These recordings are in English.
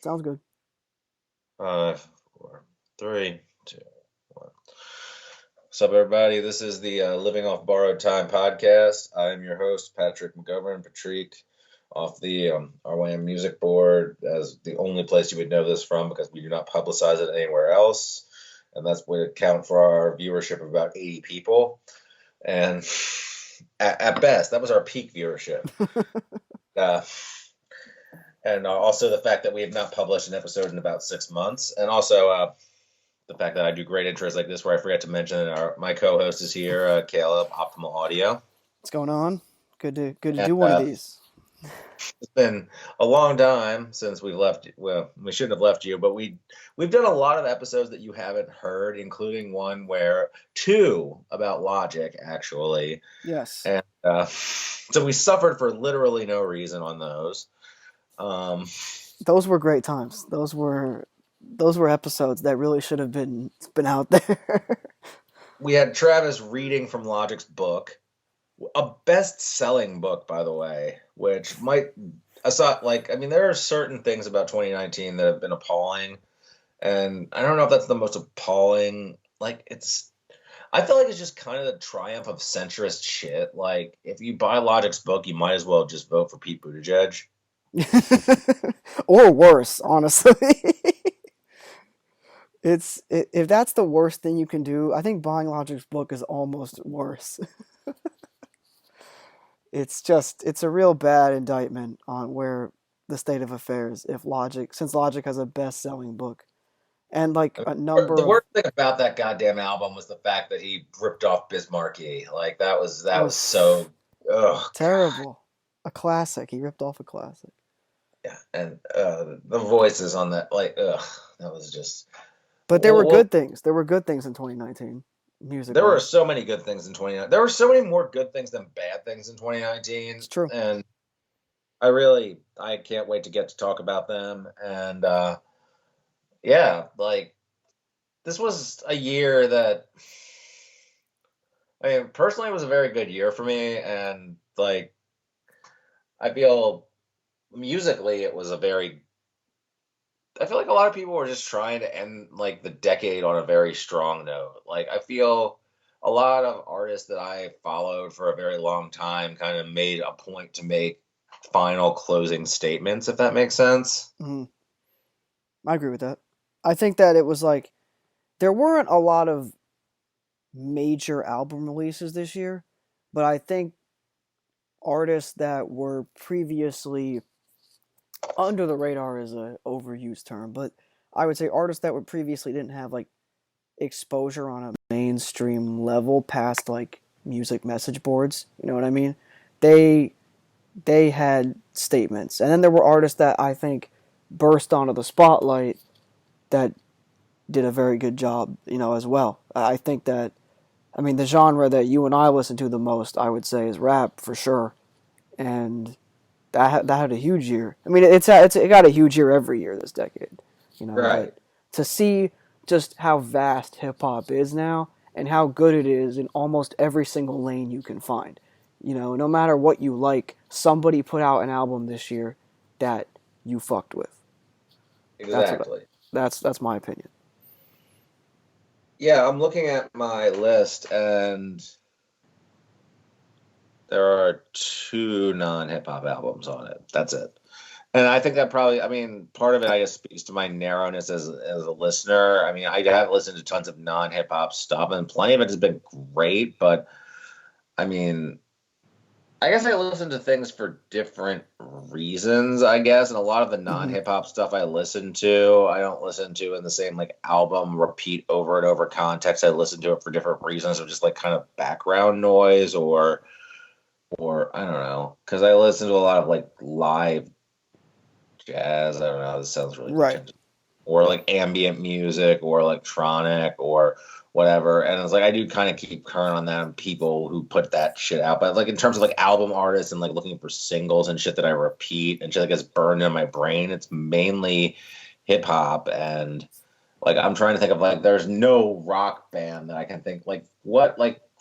Sounds good. 5, 4, 3, 2, 1. What's up, everybody? This is the Living Off Borrowed Time podcast. I am your host, Patrick McGovern, Patrique, off the RYM Music Board, as the only place you would know this from because we do not publicize it anywhere else. And that's would account for our viewership of about 80 people. And at best, that was our peak viewership. Uh, and also the fact that we have not published an episode in about 6 months. And also the fact that I do great intros like this, where I forgot to mention my co-host is here, Caleb, OptimalAudio. What's going on? Good to And do one of these. it's been a long time since we've left. Well, we shouldn't have left you, but we've done a lot of episodes that you haven't heard, including two about Logic, actually. Yes. And so we suffered for literally no reason on those. Those were great times. Those were episodes that really should have been out there. We had Travis reading from Logic's book, a best-selling book, by the way, which might there are certain things about 2019 that have been appalling, and I don't know if that's the most appalling. I feel like it's just kind of the triumph of centrist shit. Like, if you buy Logic's book, you might as well just vote for Pete Buttigieg. Or worse, honestly. If that's the worst thing you can do, I think buying Logic's book is almost worse. It's a real bad indictment on where the state of affairs since Logic has a best-selling book and like a number The of worst thing about that goddamn album was the fact that he ripped off Bismarcky. Like, that was so terrible. A classic. He ripped off a classic. Yeah, and the voices on that, that was just. But there were good things. There were good things in 2019. Musically. There were so many good things in 2019. There were so many more good things than bad things in 2019. It's true. And I can't wait to get to talk about them. And this was a year that, personally, it was a very good year for me. And I feel musically it was I feel like a lot of people were just trying to end the decade on a very strong note. Like, I feel a lot of artists that I followed for a very long time kind of made a point to make final closing statements, if that makes sense. Mm-hmm. I agree with that. I think that it was there weren't a lot of major album releases this year, but I think artists that were previously under the radar is an overused term, but I would say artists that were previously didn't have exposure on a mainstream level past music message boards. You know what I mean? They had statements, and then there were artists that I think burst onto the spotlight that did a very good job, as well. I think that, the genre that you and I listen to the most, I would say, is rap for sure, and that had a huge year. It got a huge year every year this decade, Right. To see just how vast hip hop is now and how good it is in almost every single lane you can find. No matter what you like, somebody put out an album this year that you fucked with. Exactly. That's my opinion. Yeah, I'm looking at my list, and there are 2 non-hip hop albums on it. That's it. And I think that probably, part of it, I guess, speaks to my narrowness as a listener. I have listened to tons of non-hip hop stuff, and plenty of it has been great. But, I guess I listen to things for different reasons, I guess. And a lot of the non-hip hop stuff I listen to, I don't listen to in the same album repeat over and over context. I listen to it for different reasons, of just kind of background noise or I don't know, because I listen to a lot of live jazz. I don't know. This sounds really right. Or ambient music or electronic or whatever. And it's I do kind of keep current on that and people who put that shit out. But in terms of album artists and looking for singles and shit that I repeat and shit that gets burned in my brain, it's mainly hip hop. And I'm trying to think of there's no rock band that I can think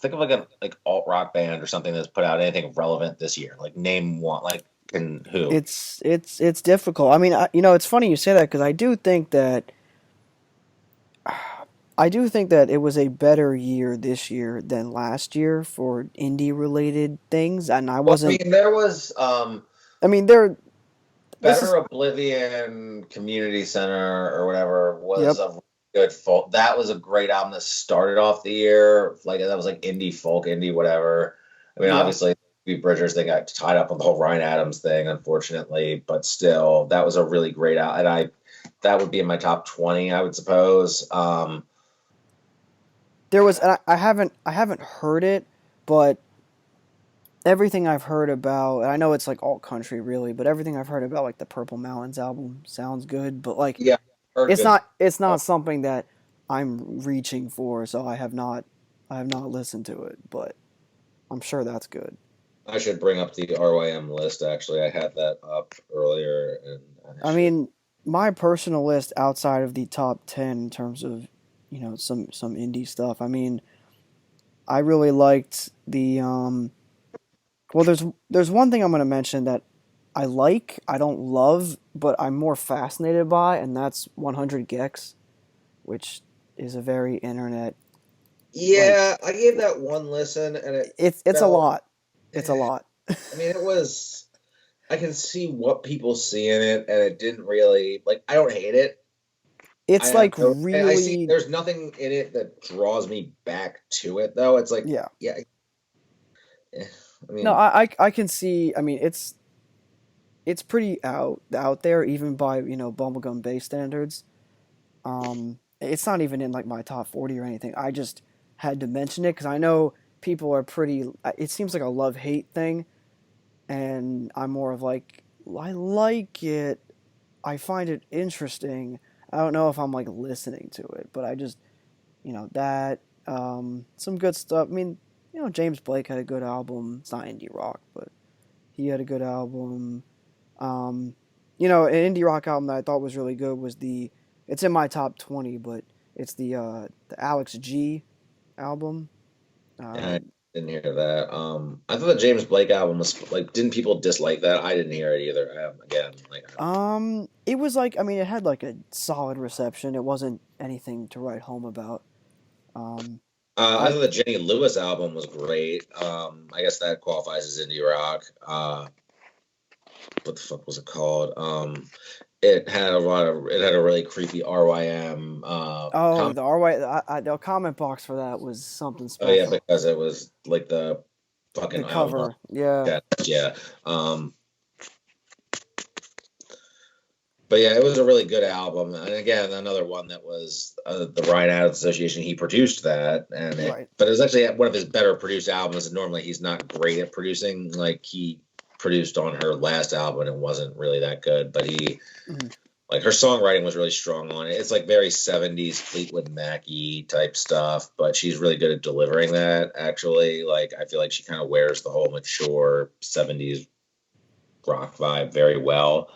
think of an alt rock band or something that's put out anything relevant this year. Name one. And who? It's difficult. I mean, it's funny you say that because I do think that it was a better year this year than last year for indie related things, and I Well, I wasn't. mean, there was I mean, there. This Better is. Oblivion Community Center or whatever was Yep. a good folk. That was a great album that started off the year. Like that was like indie folk, indie whatever. I mean, Yeah. obviously, Bridgers they got tied up with the whole Ryan Adams thing, unfortunately. But still, that was a really great album, and that would be in my top 20, I would suppose. There was. And I haven't heard it, but everything I've heard about, and I know it's like alt country really, but everything I've heard about like the Purple Mountains album sounds good. But like, Yeah, heard it's good. not something that I'm reaching for. So I have not listened to it, but I'm sure that's good. I should bring up the RYM list. Actually, I had that up earlier, and I I should. mean, my personal list outside of the top 10 in terms of, some indie stuff. I mean, I really liked the well there's one thing I'm going to mention that I don't love, but I'm more fascinated by, and that's 100 gecs, which is a very internet like Yeah, I gave that one listen, and it it's a felt. lot. It's a lot. I mean, it was. I can see what people see in it, and it didn't really like. I don't hate it. I It's have like no. I see. really There's nothing in it that draws me back to it, though. It's like, yeah. yeah. eh, I No, mean, I can see. I mean, it's pretty out there even by, bubblegum bass standards. It's not even in like my top 40 or anything. I just had to mention it because I know people are pretty. It seems like a love hate thing, and I'm more of like I like it. I find it interesting. I don't know if I'm like listening to it, but I just that some good stuff. I mean, James Blake had a good album. It's not indie rock, but he had a good album. Um, an indie rock album that I thought was really good was the. It's in my top 20, but it's the Alex G album. Uh, I didn't hear that. I thought the James Blake album was like. Didn't people dislike that? I didn't hear it either. Again, like. it was like, I mean, it had like a solid reception. It wasn't anything to write home about. Um, I I thought the Jenny Lewis album was great. I guess that qualifies as indie rock. What the fuck was it called? It had a really creepy RYM Oh, the RY the comment box for that was something oh yeah, special. because it was like the The fucking album art. cover, yeah, Yeah. But yeah, it was a really good album. And again, another one that was the Ryan Adams Association. He produced that, right. but it was actually one of his better produced albums. And normally he's not great at producing. Like he produced on her last album, and it wasn't really that good. But Mhm. like her songwriting was really strong on it. It's like very 70s Fleetwood Mac-y type stuff, but she's really good at delivering that. Actually, like I feel like she kind of wears the whole mature 70s rock vibe very well.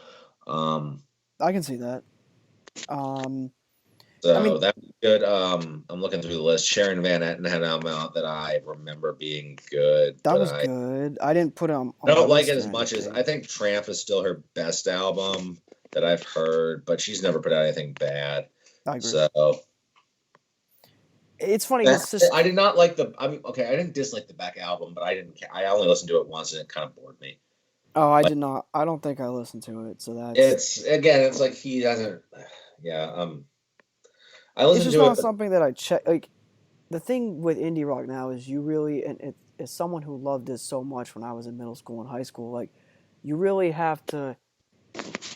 Um, I can see that. Um, I So mean, that was good. I'm looking through the list. Sharon Van Etten had an album out that I remember being good, that but was good. I didn't put it I on my don't like it list or as much as I anything. think Tramp is still her best album that I've heard, but she's never put out anything bad. I agree. So It's funny because it's just I did not like the. I mean, okay, I didn't dislike the Beck album, but I didn't. I only listened to it once, and it kind of bored me. oh, I Like did not. I don't think I listened to it, so that's it's again, it's like he doesn't. Yeah, I it's listened just to it, not but something that I check. Like the thing with indie rock now is you really, and it, as someone who loved this so much when I was in middle school and high school, like you really have to.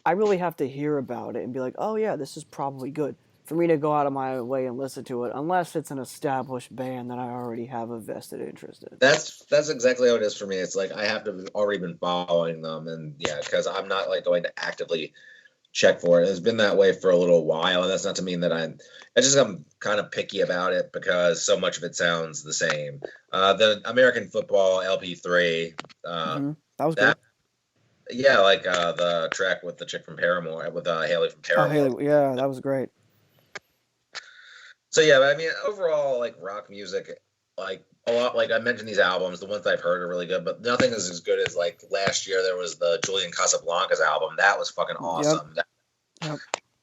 I really have to hear about it and be like, oh yeah, this is probably good for me to go out of my way and listen to it, unless it's an established band that I already have a vested interest in. that's exactly how it is for me. It's like I have to have already been following them, and yeah, because I'm not like going to actively check for it. It's been that way for a little while, and that's not to mean that I'm kind of picky about it because so much of it sounds the same. The American Football LP3, That was good. that yeah, like the track with the chick from Paramore, with Haley from Oh, Paramore. Haley, yeah, that was great. So yeah, but I mean, overall, like rock music like a lot. Like I mentioned, these albums, the ones that I've heard are really good, but nothing is as good as like last year. There was the Julian Casablancas album. That was fucking Yep. awesome. That, Yep.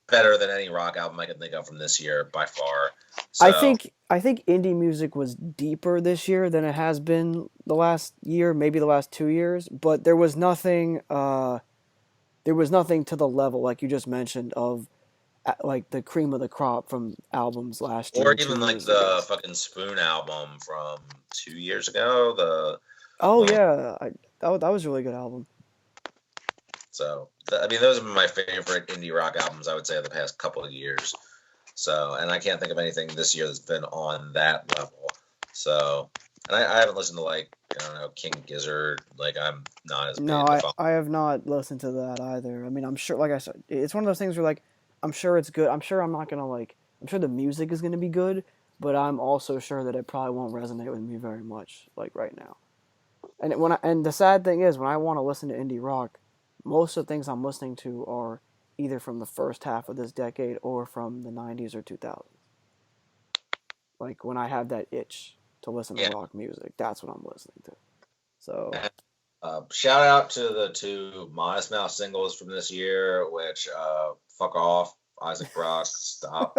better than any rock album I can think of from this year by far. I So think I think indie music was deeper this year than it has been the last year, maybe the last 2 years. But there was nothing. There was nothing to the level like you just mentioned of like the cream of the crop from albums last or year, two even like years ago. the fucking Spoon album from 2 years ago. The Oh one, yeah, that was a really good album. so I mean, those are my favorite indie rock albums I would say of the past couple of years. So, and I can't think of anything this year that's been on that level. So, and I haven't listened to like I don't know King Gizzard. Like I'm not as big No, into I funk. I have not listened to that either. I mean, I'm sure, like I said, it's one of those things where like I'm sure it's good. I'm sure I'm not gonna like. I'm sure the music is gonna be good, but I'm also sure that it probably won't resonate with me very much like right now. And the sad thing is when I want to listen to indie rock, most of the things I'm listening to are either from the first half of this decade or from the 90s or 2000s. Like when I have that itch to listen to Yeah. rock music, that's what I'm listening to. So Shout out to the two Modest Mouse singles from this year, which fuck off, Isaac Brock, stop,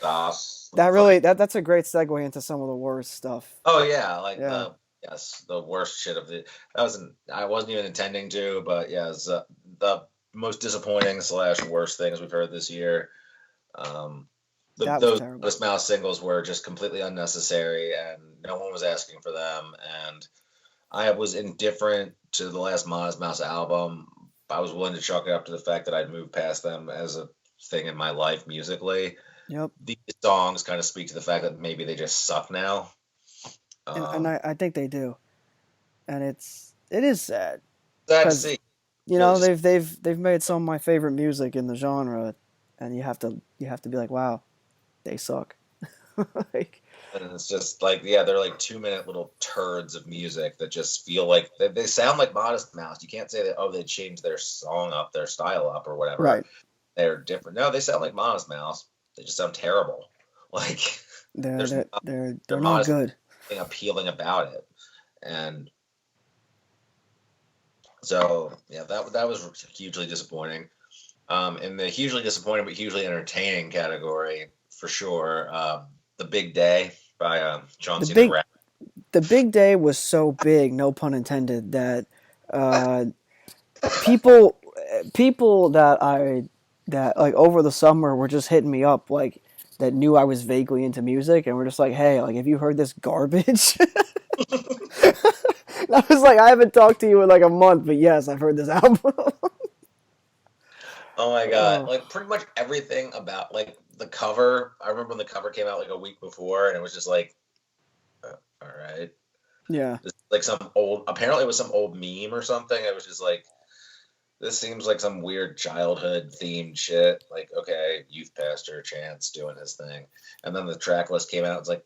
stop. that Like, really that's a great segue into some of the worst stuff. oh yeah, like Yeah, the worst shit of the that wasn't I wasn't even intending to, but yeah, it's, the most disappointing slash worst things we've heard this year. Um, that was those terrible. Modest Mouse singles were just completely unnecessary, and no one was asking for them, and I was indifferent to the last Modest Mouse album. I was willing to chalk it up to the fact that I'd moved past them as a thing in my life musically. Yep. These songs kind of speak to the fact that maybe they just suck now. And Um, I think they do. And it is sad Sad to cuz see. you Really know, just they've made some of my favorite music in the genre and you have to be like, "Wow, they suck." Like and it's just like yeah, they're like 2 minute little turds of music that just feel like they sound like Modest Mouse. You can't say that oh they changed their song up, their style up or whatever. right. They're different. No, they sound like Modest Mouse. They just sound terrible. Like They're there's they're nothing they're, they're not Modest good. appealing about it. And so yeah, that was hugely disappointing. In the hugely disappointing but hugely entertaining category, for sure, the Big Day by The Chauncey the big Rat. the big day was so big, no pun intended, that uh, people people that like over the summer were just hitting me up like that knew I was vaguely into music and were just like, "Hey, like have you heard this garbage?" And I was like, "I haven't talked to you in like a month, but yes, I've heard this album." Oh my god! Oh, Like pretty much everything about like the cover. I remember when the cover came out like a week before, and it was just like, all right, yeah. just like some old. Apparently, it was some old meme or something. It was just like this seems like some weird childhood themed shit. Like, okay, youth pastor Chance doing his thing, and then the track list came out. It's like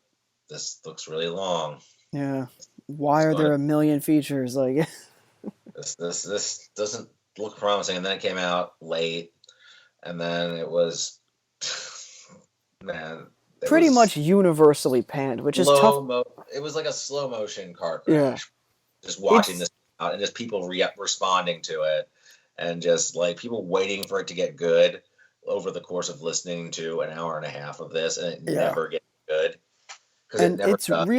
this looks really long. Yeah. Why It's are going there to a million features? Like, this doesn't look promising. And then it came out late, and then it was man, it pretty was much universally panned, which is tough. slow mo. It was like a slow motion car Yeah. crash. Just watching It's this out and just people responding to it, and just like people waiting for it to get good over the course of listening to an hour and a half of this, and it yeah. never gets good because it And never does.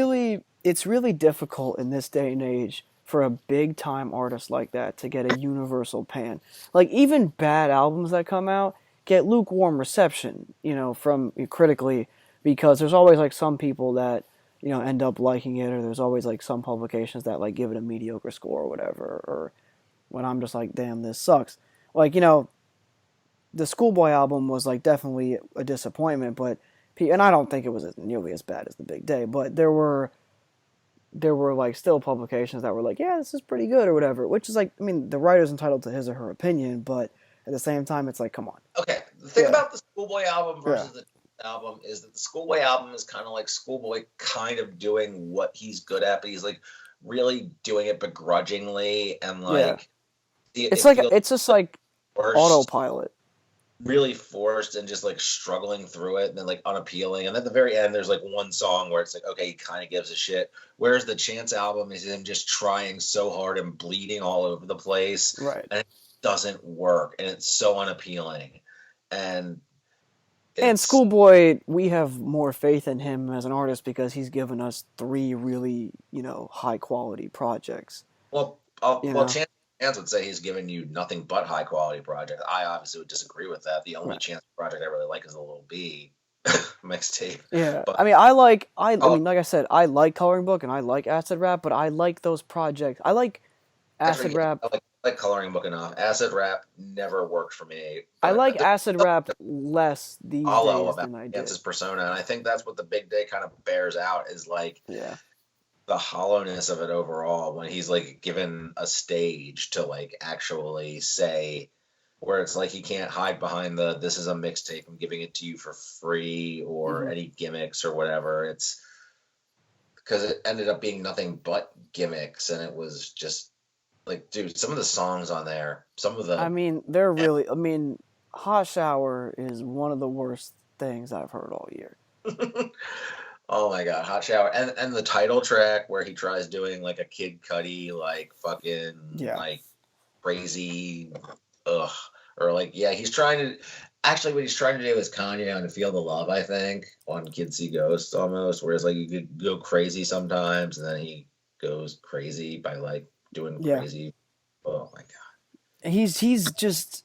it's really difficult in this day and age for a big time artist like that to get a universal pan. Like even bad albums that come out get lukewarm reception, you know, from critically because there's always like some people that end up liking it, or there's always like some publications that like give it a mediocre score or whatever, or when I'm just like, damn, this sucks. Like, the Schoolboy album was like definitely a disappointment, but and I don't think it was nearly as bad as the Big Day, but there were like still publications that were like, yeah, this is pretty good or whatever, which is like, I mean, the writer's entitled to his or her opinion, but at the same time, it's like, come on. Okay, the thing Yeah, about the Schoolboy album yeah, versus the album is that the Schoolboy album is kind of like Schoolboy kind of doing what he's good at, but he's like really doing it begrudgingly and yeah. like it feels It's just like worse. autopilot. really forced and just like struggling through it and then like unappealing. And at the very end, there's like one song where it's like, okay, he kind of gives a shit. Whereas the Chance album is him just trying so hard and bleeding all over the place, Right. and it doesn't work, and it's so unappealing. And And it's Schoolboy, we have more faith in him as an artist because he's given us three really, high quality projects. You well, know, Chance would say he's given you nothing but high quality projects. I obviously would disagree with that. The only right? Chance project I really like is the Little B mixtape. Yeah. But I mean, I oh, mean, like I said, I like Coloring Book and I like Acid Rap, but I like those projects. I like Acid actually, yeah, Rap. I like Coloring Book enough. Acid Rap never worked for me, I but like there's Acid something Rap less these hollow days about than I Chance's did. persona, and I think that's what the Big Day kind of bears out is like Yeah. the hollowness of it overall when he's like given a stage to like actually say where it's like he can't hide behind the this is a mixtape, I'm giving it to you for free or Hmm. any gimmicks or whatever. It's because it ended up being nothing but gimmicks, and it was just like, dude, some of the songs on there, some of I the mean, they're really. I mean, Hot Shower is one of the worst things I've heard all year. oh my god, Hot Shower, and the title track where he tries doing like a Kid Cudi like fucking Yeah. like crazy, ugh, or like yeah, he's trying to actually what he's trying to do is Kanye on Feel the Love, I think, on Kids See Ghosts almost, whereas like you could go crazy sometimes, and then he goes crazy by like doing Yeah. crazy. Oh my god. He's just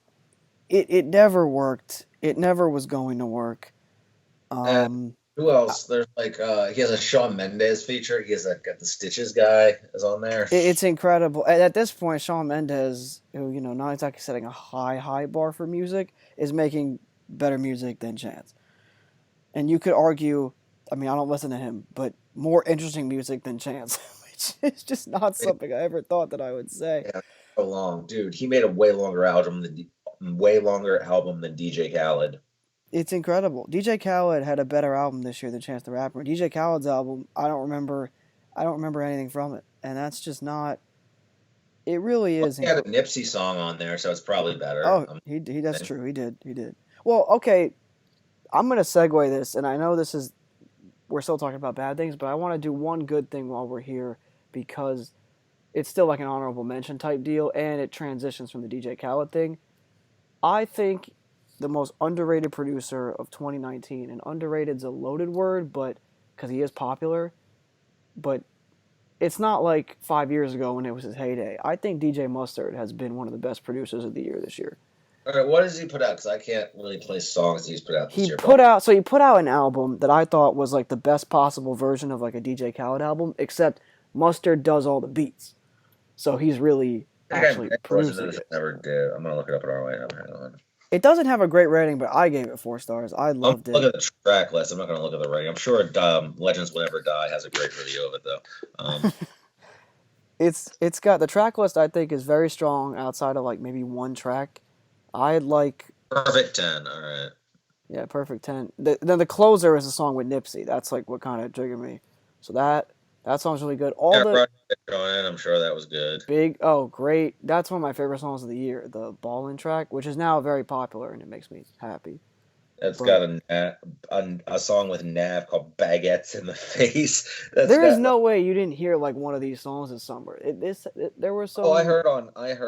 it never worked. It never was going to work. And Um, who else? There's like he has a Shawn Mendes feature. He has got the Stitches guy is on there. it's incredible. At this point, Shawn Mendes, who not exactly setting a high bar for music, is making better music than Chance. And you could argue, I mean, I don't listen to him, but more interesting music than Chance, which is just not something I ever thought that I would say. Yeah, so long, dude. He made a way longer album than DJ Khaled. It's incredible. DJ Khaled had a better album this year than Chance the Rapper. DJ Khaled's album, I don't remember anything from it, and that's just not. It really Well, is he had a incredible. Nipsey song on there, so it's probably better. Oh, he that's true. He did. Well, okay, I'm gonna segue this, and I know this is we're still talking about bad things, but I want to do one good thing while we're here because it's still like an honorable mention type deal, and it transitions from the DJ Khaled thing. I think the most underrated producer of 2019, and underrated's a loaded word, but because he is popular, but it's not like 5 years ago when it was his heyday. I think DJ Mustard has been one of the best producers of the year this year. All right, what does he put out? Because I can't really play songs he's put out this He year. put But out so he put out an album that I thought was like the best possible version of like a DJ Khaled album, except Mustard does all the beats, so he's really I think actually I listened to producing this. it. I never did. I'm gonna look it up on our way. Hang on. It doesn't have a great rating, but I gave it 4 stars. I I'm loved gonna it. look at the track list. I'm not gonna look at the rating. I'm sure Legends Will Never Die has a great review of it though. It's got the track list. I think is very strong. Outside of like maybe one track, I like. Perfect 10. All right. Yeah, Perfect 10. Then the closer is a song with Nipsey. That's like what kind of triggered me. So that song's really good. All Yeah, the Project on it. I'm sure that was good. big oh great. That's one of my favorite songs of the year. The Ballin' track, which is now very popular and it makes me happy. That's But got a song with Nav called "Baguettes in the Face." That's there is got like, no way you didn't hear like one of these songs this summer. There were oh, some. I heard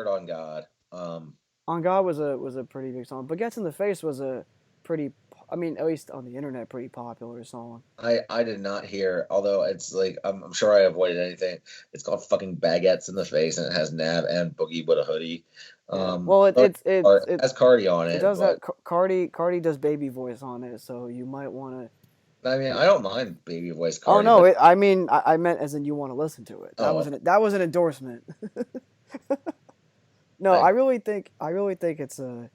on God. On God was a pretty big song. But Gets in the Face was a pretty. I mean, at least on the internet, pretty popular song. I did not hear. Although it's like I'm sure I avoided anything. It's called fucking "Baguettes in the Face" and it has Nav and Boogie with a hoodie. Yeah. Well, So it has Cardi on it it, does but that. Cardi does baby voice on it, so you might want to. I mean I don't mind baby voice Oh Cardi, no! but I mean, I meant as in you want to listen to it. oh, That was an endorsement. No, I, I really think it's a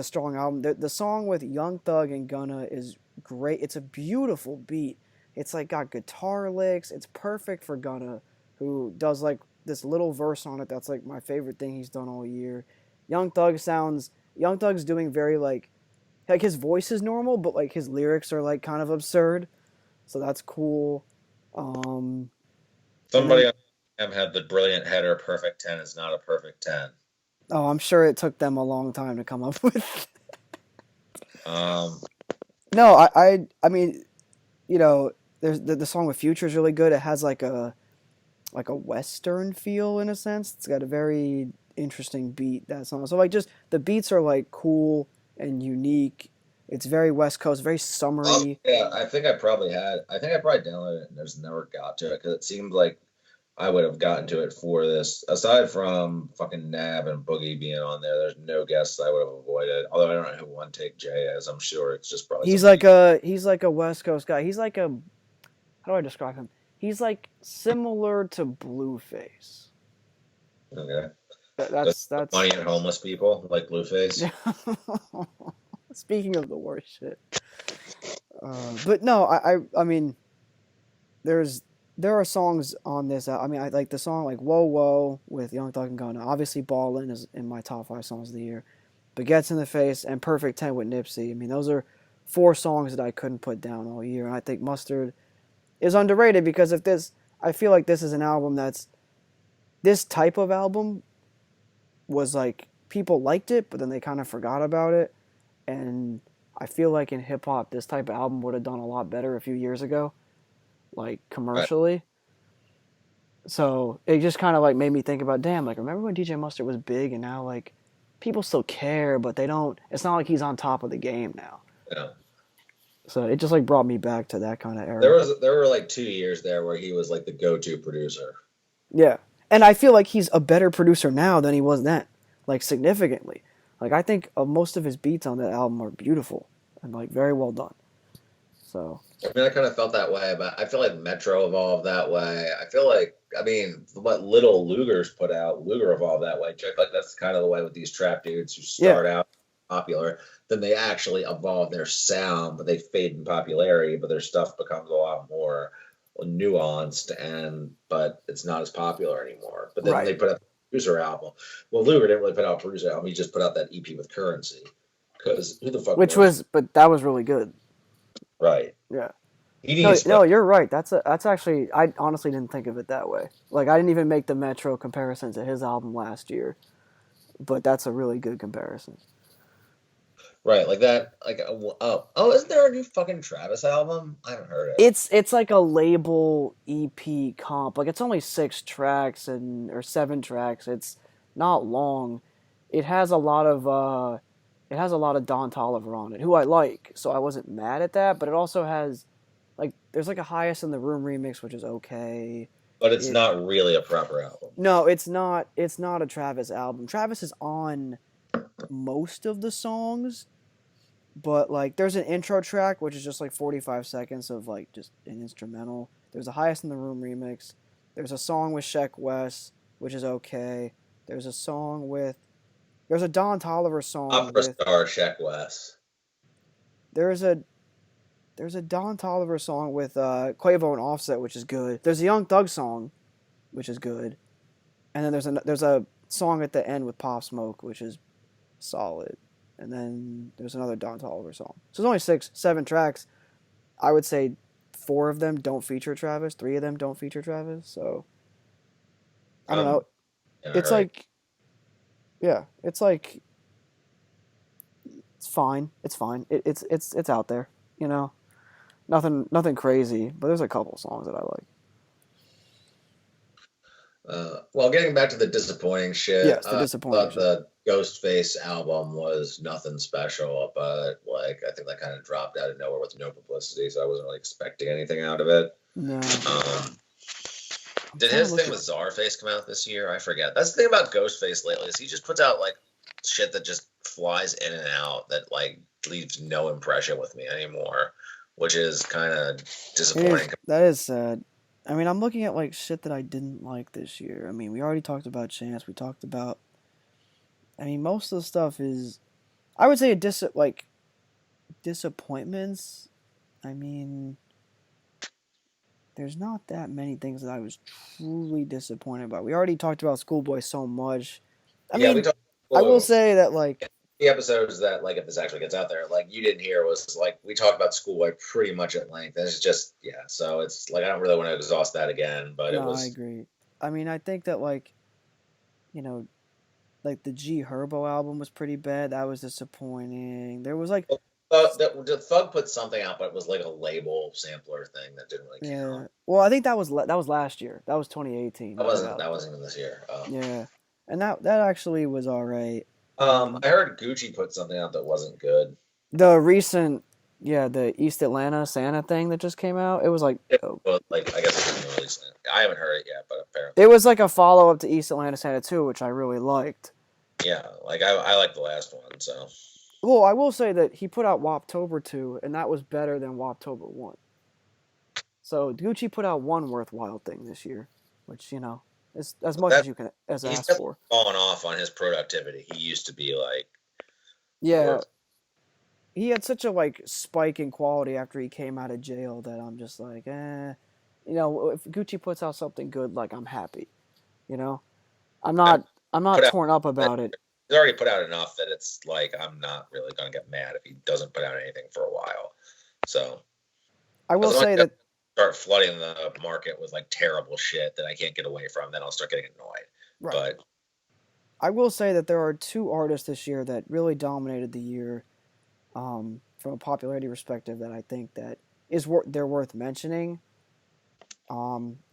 strong album. The song with Young Thug and Gunna is great. It's a beautiful beat. It's like got guitar licks. It's perfect for Gunna, who does like this little verse on it. That's like my favorite thing he's done all year. Young Thug's doing very like his voice is normal, but like his lyrics are like kind of absurd. So that's cool. Um, and somebody then on M had the brilliant header. Perfect 10 is not a perfect 10. oh, I'm sure it took them a long time to come up with. Um, No, I mean, you know, there's the song with Future is really good. It has like a western feel in a sense. It's got a very interesting beat, that song. So like just the beats are like cool and unique. It's very West Coast, very summery. yeah, I think I probably had. I think I probably downloaded it and just never got to it because it seemed like I would have gotten to it for this. Aside from fucking Nab and Boogie being on there, there's no guests I would have avoided. Although I don't know who One Take Jay is. I'm sure it's just probably somebody. He's like a West Coast guy. He's like a how do I describe him? He's like similar to Blueface. Okay. Does That's money and homeless people like Blueface? speaking of the worst shit. But no, I mean there's there are songs on this. I mean, I like the song like "Whoa Whoa" with Young Thug and Gunna. Obviously, "Ballin'" is in my top 5 songs of the year. But "Gets in the Face" and "Perfect 10" with Nipsey. I mean, those are 4 songs that I couldn't put down all year. And I think "Mustard" is underrated because if this, I feel like this is an album that's this type of album was like people liked it, but then they kind of forgot about it. And I feel like in hip hop, this type of album would have done a lot better a few years ago, like Right. commercially. So it just kind of like made me think about, damn, like remember when DJ Mustard was big and now like people still care, but they don't. It's not like he's on top of the game now. Yeah. So it just like brought me back to that kind of There era. was there were like 2 years there where he was like the go-to producer. Yeah, and I feel like he's a better producer now than he was then, like significantly. Like I think most of his beats on that album are beautiful and like very well done. So I mean, I kind of felt that way, but I feel like Metro evolved that way. I feel like, I mean, what little Luger's put out, Luger evolved that way. Check, like that's kind of the way with these trap dudes who yeah, start out popular, then they actually evolve their sound, but they fade in popularity, but their stuff becomes a lot more nuanced and but it's not as popular anymore. But then they right. put out a producer album. Well, Luger didn't really put out a producer album; he just put out that EP with Currency. Because who the fuck Which wants? was, but that was really good. Right? Yeah. He No, needs. no, you're right. That's actually I honestly didn't think of it that way. Like I didn't even make the Metro comparison to his album last year, but that's a really good comparison. Right, like that. Like, oh, isn't there a new fucking Travis album? I haven't heard it. It's like a label EP comp. Like it's only 6 tracks and or 7 tracks. It's not long. It has a lot of it has a lot of Don Toliver on it, who I like. So I wasn't mad at that. But it also has like there's like a Highest in the Room remix, which is okay. But it's It not really a proper album. no, it's not. It's not a Travis album. Travis is on most of the songs, but like there's an intro track which is just like 45 seconds of like just an instrumental. There's a Highest in the Room remix. There's a song with Sheck West, which is okay. There's a song with there's a Don Toliver song Opera with star Sheck West. there's a there's a Don Toliver song with Quavo and Offset, which is good. There's a Young Thug song, which is good, and then there's a song at the end with Pop Smoke, which is solid. And then there's another Don Toliver song. So there's only 7 tracks. I would say 4 of them don't feature Travis. 3 of them don't feature Travis. So I don't know. Yeah, It's right. like yeah, it's like it's fine. It's fine. It's out there. You know, nothing crazy. But there's a couple songs that I like. Well, getting back to the disappointing shit, Yes, the I disappointing thought shit. the Ghostface album was nothing special, but like I think that kind of dropped out of nowhere with no publicity, so I wasn't really expecting anything out of it. No, Um, I'm did trying to his look thing at. with Czarface come out this year? I forget. That's the thing about Ghostface lately is he just puts out like shit that just flies in and out that like leaves no impression with me anymore, which is kind of disappointing. That is sad. I mean, I'm looking at like shit that I didn't like this year. I mean, we already talked about Chance. We talked about. I mean, most of the stuff is. I would say like disappointments. I mean, there's not that many things that I was truly disappointed by. We already talked about Schoolboy so much. I Yeah, we mean, talked I will about say that like the episodes that like if this actually gets out there, like you didn't hear was like we talked about Schoolboy pretty much at length, and it's just yeah. So it's like I don't really want to exhaust that again, but it no, I was agree. I mean, I think that like you know, like the G Herbo album was pretty bad. That was disappointing. There was like the Thug put something out, but it was like a label sampler thing that didn't really count. Yeah. Well, I think that was last year. That was 2018. He put out. That wasn't even this year. Yeah, and that actually was all right. I heard Gucci put something out that wasn't good. The recent, yeah, the East Atlanta Santa thing that just came out. It was like, oh, Well, like I guess it's been released. I haven't heard it yet, but it apparently, was like a follow up to East Atlanta Santa 2, which I really liked. yeah. Like I like the last one, so Well, I will say that he put out Woptober 2, and that was better than Woptober 1. So Gucci put out one worthwhile thing this year, which is as much as that you can as he's ask definitely for. fallen off on his productivity. He used to be like Yeah, worth. he had such a like spike in quality after he came out of jail that I'm just like, if Gucci puts out something good, like I'm happy. You know, I'm I'm not I'm not put out. torn up about it. He's already put out enough that it's like I'm not really gonna get mad if he doesn't put out anything for a while. So I as will long as say he that doesn't start flooding the market with like terrible shit that I can't get away from, then I'll start getting annoyed. right. But I will say that there are two artists this year that really dominated the year, from a popularity perspective that I think that they're worth mentioning.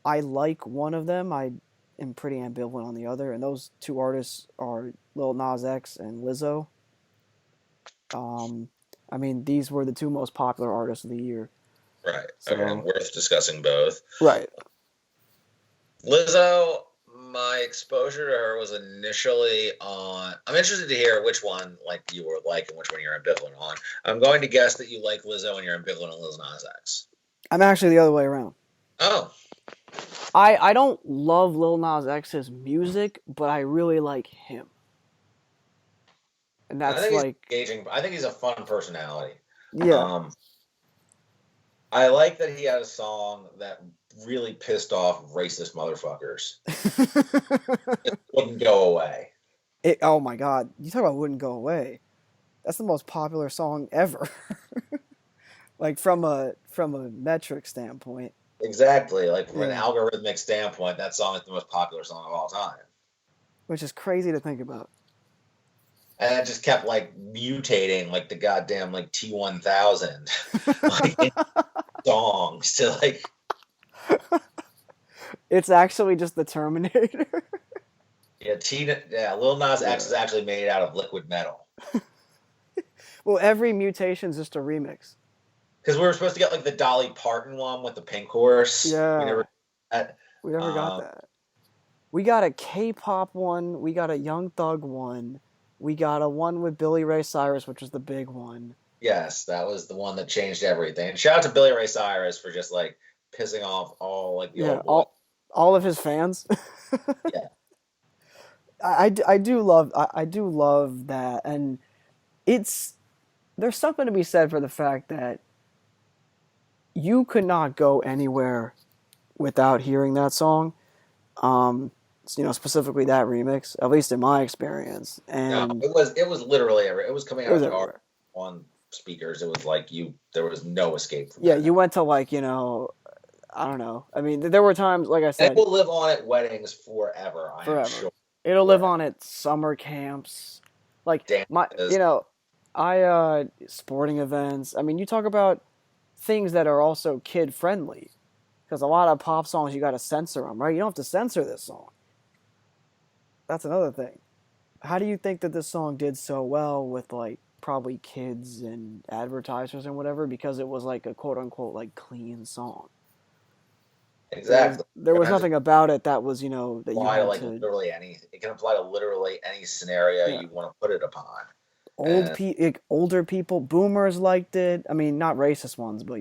I like one of them. I am pretty ambivalent on the other, and those two artists are Lil Nas X and Lizzo. Um, I mean, these were the two most popular artists of the year. right, okay, So worth discussing both. right, Lizzo, my exposure to her was initially on. I'm interested to hear which one like you were like and which one you're ambivalent on. I'm going to guess that you like Lizzo and you're ambivalent on Lil Nas X. I'm actually the other way around. Oh, I don't love Lil Nas X's music, but I really like him, and I that's think he's like, engaging. I think he's a fun personality. yeah. Um, I like that he had a song that really pissed off racist motherfuckers. It wouldn't go away. Oh my god, you talk about "Wouldn't Go Away." That's the most popular song ever. Like from a metric standpoint. Exactly. Like from an Yeah, algorithmic standpoint, that song is the most popular song of all time. which is crazy to think about. And it just kept like mutating like the goddamn like T1000 like songs to like It's actually just the Terminator. Lil Nas X is Yeah. actually made out of liquid metal. Well, every mutation's just a remix. Because we were supposed to get like the Dolly Parton one with the pink horse. We Yeah, never that. we never got Um, that. We got a K-pop one. We got a Young Thug one. We got a one with Billy Ray Cyrus, which was the big one. yes, that was the one that changed everything. And shout out to Billy Ray Cyrus for just like pissing off all like the Yeah, old boys. all of his fans. Yeah, I do love that, and it's there's something to be said for the fact that you could not go anywhere without hearing that song. Specifically that remix, at least in my experience, no, and it was literally it was coming it out was of the car everywhere. on speakers. It was like there was no escape from Yeah, that. you went to like I don't know. I mean, there were times, like I And it said, will live on at weddings forever. I am forever. sure. It'll live Forever. on at summer camps, like Dances. sporting events. I mean, you talk about things that are also kid friendly, because a lot of pop songs you got to censor them, right? You don't have to censor this song. That's another thing. How do you think that this song did so well with like probably kids and advertisers and whatever, because it was like a quote unquote like clean song? Exactly. There And was I just nothing about it that was that you apply to had like to. literally any. It can apply to literally any scenario Yeah, you want to put it upon. And older people, boomers liked it. I mean, not racist ones, but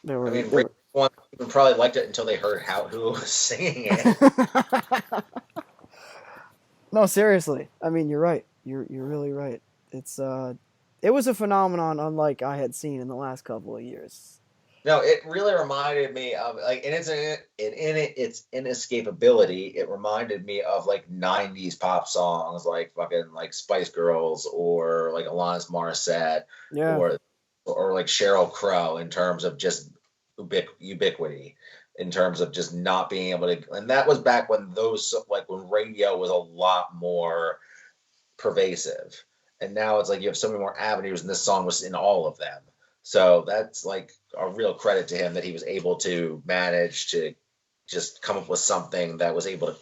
there I were mean, there were. one even probably liked it until they heard who was singing it. No, seriously. I mean, you're right. You're really right. It's it was a phenomenon unlike I had seen in the last couple of years. No, it really reminded me of like, and its inescapability. It reminded me of like '90s pop songs, like fucking like Spice Girls or like Alanis Morissette Yeah, or like Sheryl Crow in terms of just ubiquity, in terms of just not being able to. And that was back when those like when radio was a lot more pervasive. and now it's like you have so many more avenues, and this song was in all of them. So that's like a real credit to him that he was able to manage to just come up with something that was able to,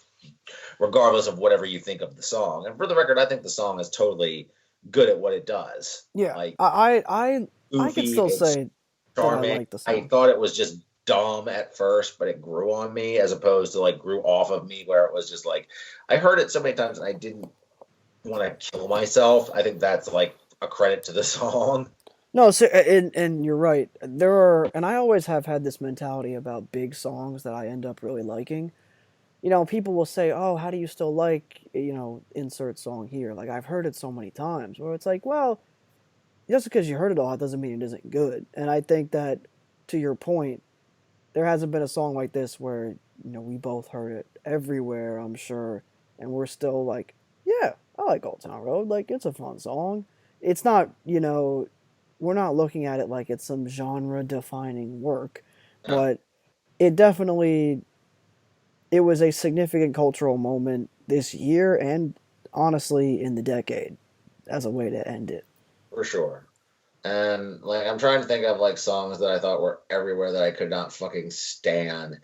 regardless of whatever you think of the song. And for the record, I think the song is totally good at what it does. Yeah, Like I could goofy, still it's say that I charming. like the I song. thought it was just dumb at first, but it grew on me as opposed to like grew off of me where it was just like I heard it so many times and I didn't want to kill myself. I think that's like a credit to the song. No, so, and you're right. There are, and I always have had this mentality about big songs that I end up really liking. People will say, "Oh, how do you still like, insert song here?" Like I've heard it so many times, where it's like, well, just because you heard it all, it doesn't mean it isn't good. And I think that, to your point, there hasn't been a song like this where we both heard it everywhere. I'm sure, and we're still like, yeah, I like Old Town Road. Like it's a fun song. It's not, we're not looking at it like it's some genre defining work, Yeah, but it definitely it was a significant cultural moment this year and honestly in the decade as a way to end it. for sure. And like I'm trying to think of like songs that I thought were everywhere that I could not fucking stand,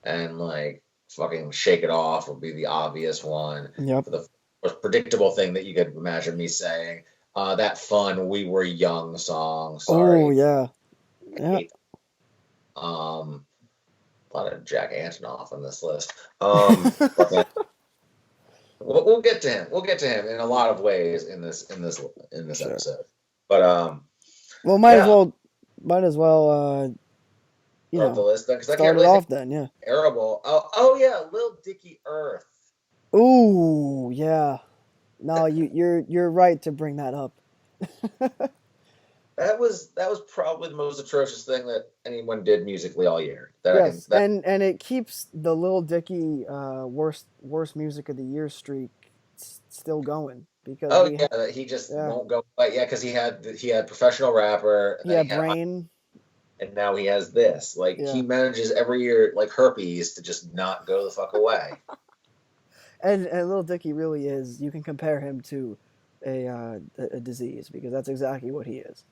and like fucking Shake It Off would be the obvious one Yep. for the most predictable thing that you could imagine me saying. That fun We Were Young song. Oh Sorry, yeah. I Yeah. hate a lot of Jack Antonoff on this list. But we'll get to him. We'll get to him in a lot of ways in this Sure. episode. But Well, yeah, might as well, start the list then because I can't start it really think off then. Yeah. of terrible. Oh yeah, Lil Dicky Earth. Ooh, yeah. No, you're right to bring that up. That was probably the most atrocious thing that anyone did musically all year. That I can Yes, that and it keeps the Lil Dicky worst music of the year streak still going because oh we yeah, that he just yeah, won't go. But yeah, because he had professional rapper, and then yeah, he had, Brain, and now he has this. Like he yeah, manages every year like herpes to just not go the fuck away. and Lil Dicky really is. You can compare him to a disease because that's exactly what he is.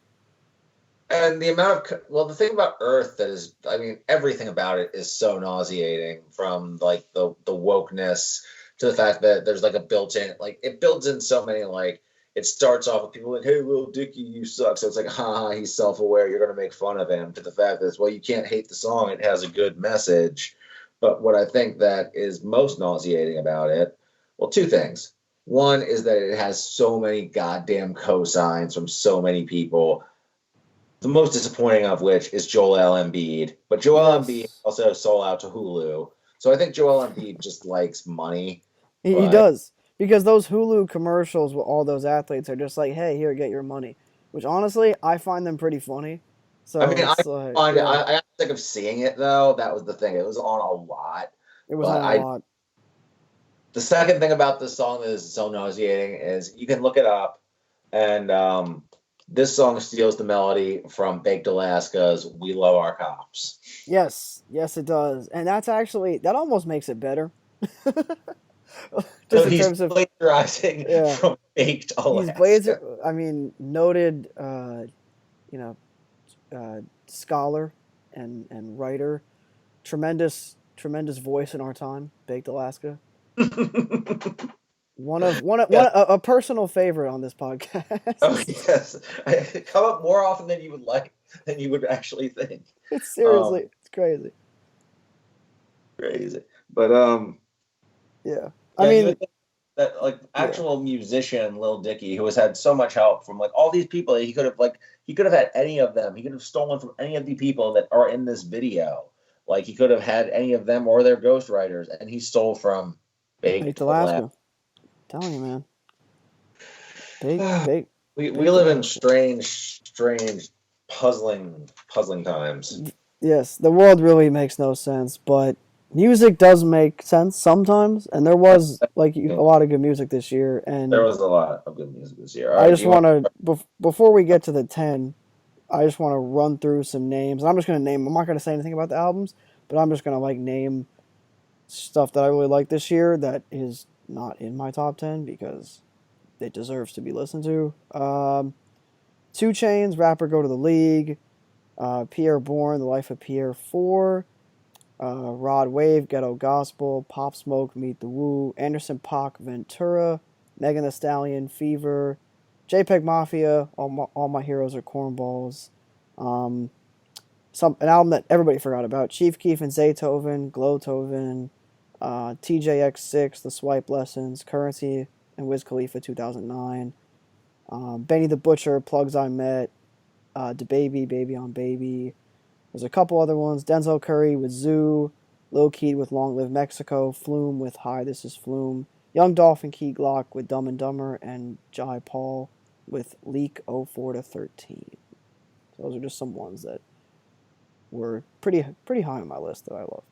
And the amount of well, the thing about Earth that is, I mean, everything about it is so nauseating. From like the wokeness to the fact that there's like a built-in, like it builds in so many like. It starts off with people like, "Hey, Lil Dicky, you suck." So it's like, "Ha, he's self-aware. You're gonna make fun of him." To the fact that, well, you can't hate the song; it has a good message. But what I think that is most nauseating about it, well, two things. One is that it has so many goddamn cosigns from so many people, the most disappointing of which is Joel Embiid. But Joel Embiid Yes, also sold out to Hulu. So I think Joel Embiid just likes money. he But does because those Hulu commercials with all those athletes are just like, hey, here, get your money. Which honestly, I find them pretty funny. I So mean, I it's like, find it, yeah, I got sick of seeing it though. That was the thing. It was on a lot. it was But on a lot. the second thing about this song that is so nauseating is you can look it up, and this song steals the melody from Baked Alaska's "We Love Our Cops." Yes, yes, it does, and that almost makes it better. Just So in he's terms of plagiarizing yeah, from Baked he's Blazer. Alaska. I mean, noted, you know, scholar and writer, tremendous voice in our time. Baked Alaska, Yes. a personal favorite on this Oh podcast. yes. Come up more often than you would like, than you would actually think. It's Um, seriously, it's crazy. Crazy. But Yeah, I yeah, you mean, would think that like yeah, actual musician Lil Dicky, who has had so much help from like all these people that he could have had any of them. He could have stolen from any of the people that are in this video. Like he could have had any of them or their ghostwriters, and he stole from Baked Baked Alaska. Alaska. I'm telling you, man, baked We baked live in Alaska. strange, puzzling times. Yes, the world really makes no sense, but music does make sense sometimes. And there was like a lot of good music this year. There And was a lot of good music this year. All I right, do just you want? want to before we get to the 10, I just want to run through some names. And I'm just gonna name. I'm not gonna say anything about the albums, but I'm just gonna like name stuff that I really like this year that is not in my top 10 because it deserves to be listened to. 2 Chainz, Rapper Go to the League. Pierre Bourne, The Life of Pierre 4. Rod Wave, Ghetto Gospel. Pop Smoke, Meet the Woo. Anderson Paak, Ventura. Megan Thee Stallion, Fever. JPEG Mafia, All My Heroes Are Cornballs. Um, an album that everybody forgot about. Chief Keef and Zaytoven, Glowtoven. TJX6, The Swipe Lessons. Currency and Wiz Khalifa 2009. Benny the Butcher, Plugs I Met. DaBaby, Baby on Baby. There's a couple other ones. Denzel Curry with Zoo. Lil Keed with Long Live Mexico. Flume with Hi, This Is Flume. Young Dolph and Key Glock with Dumb and Dumber. And Jai Paul with Leak 04 to 13. So those are just some ones that were pretty high on my list that I loved.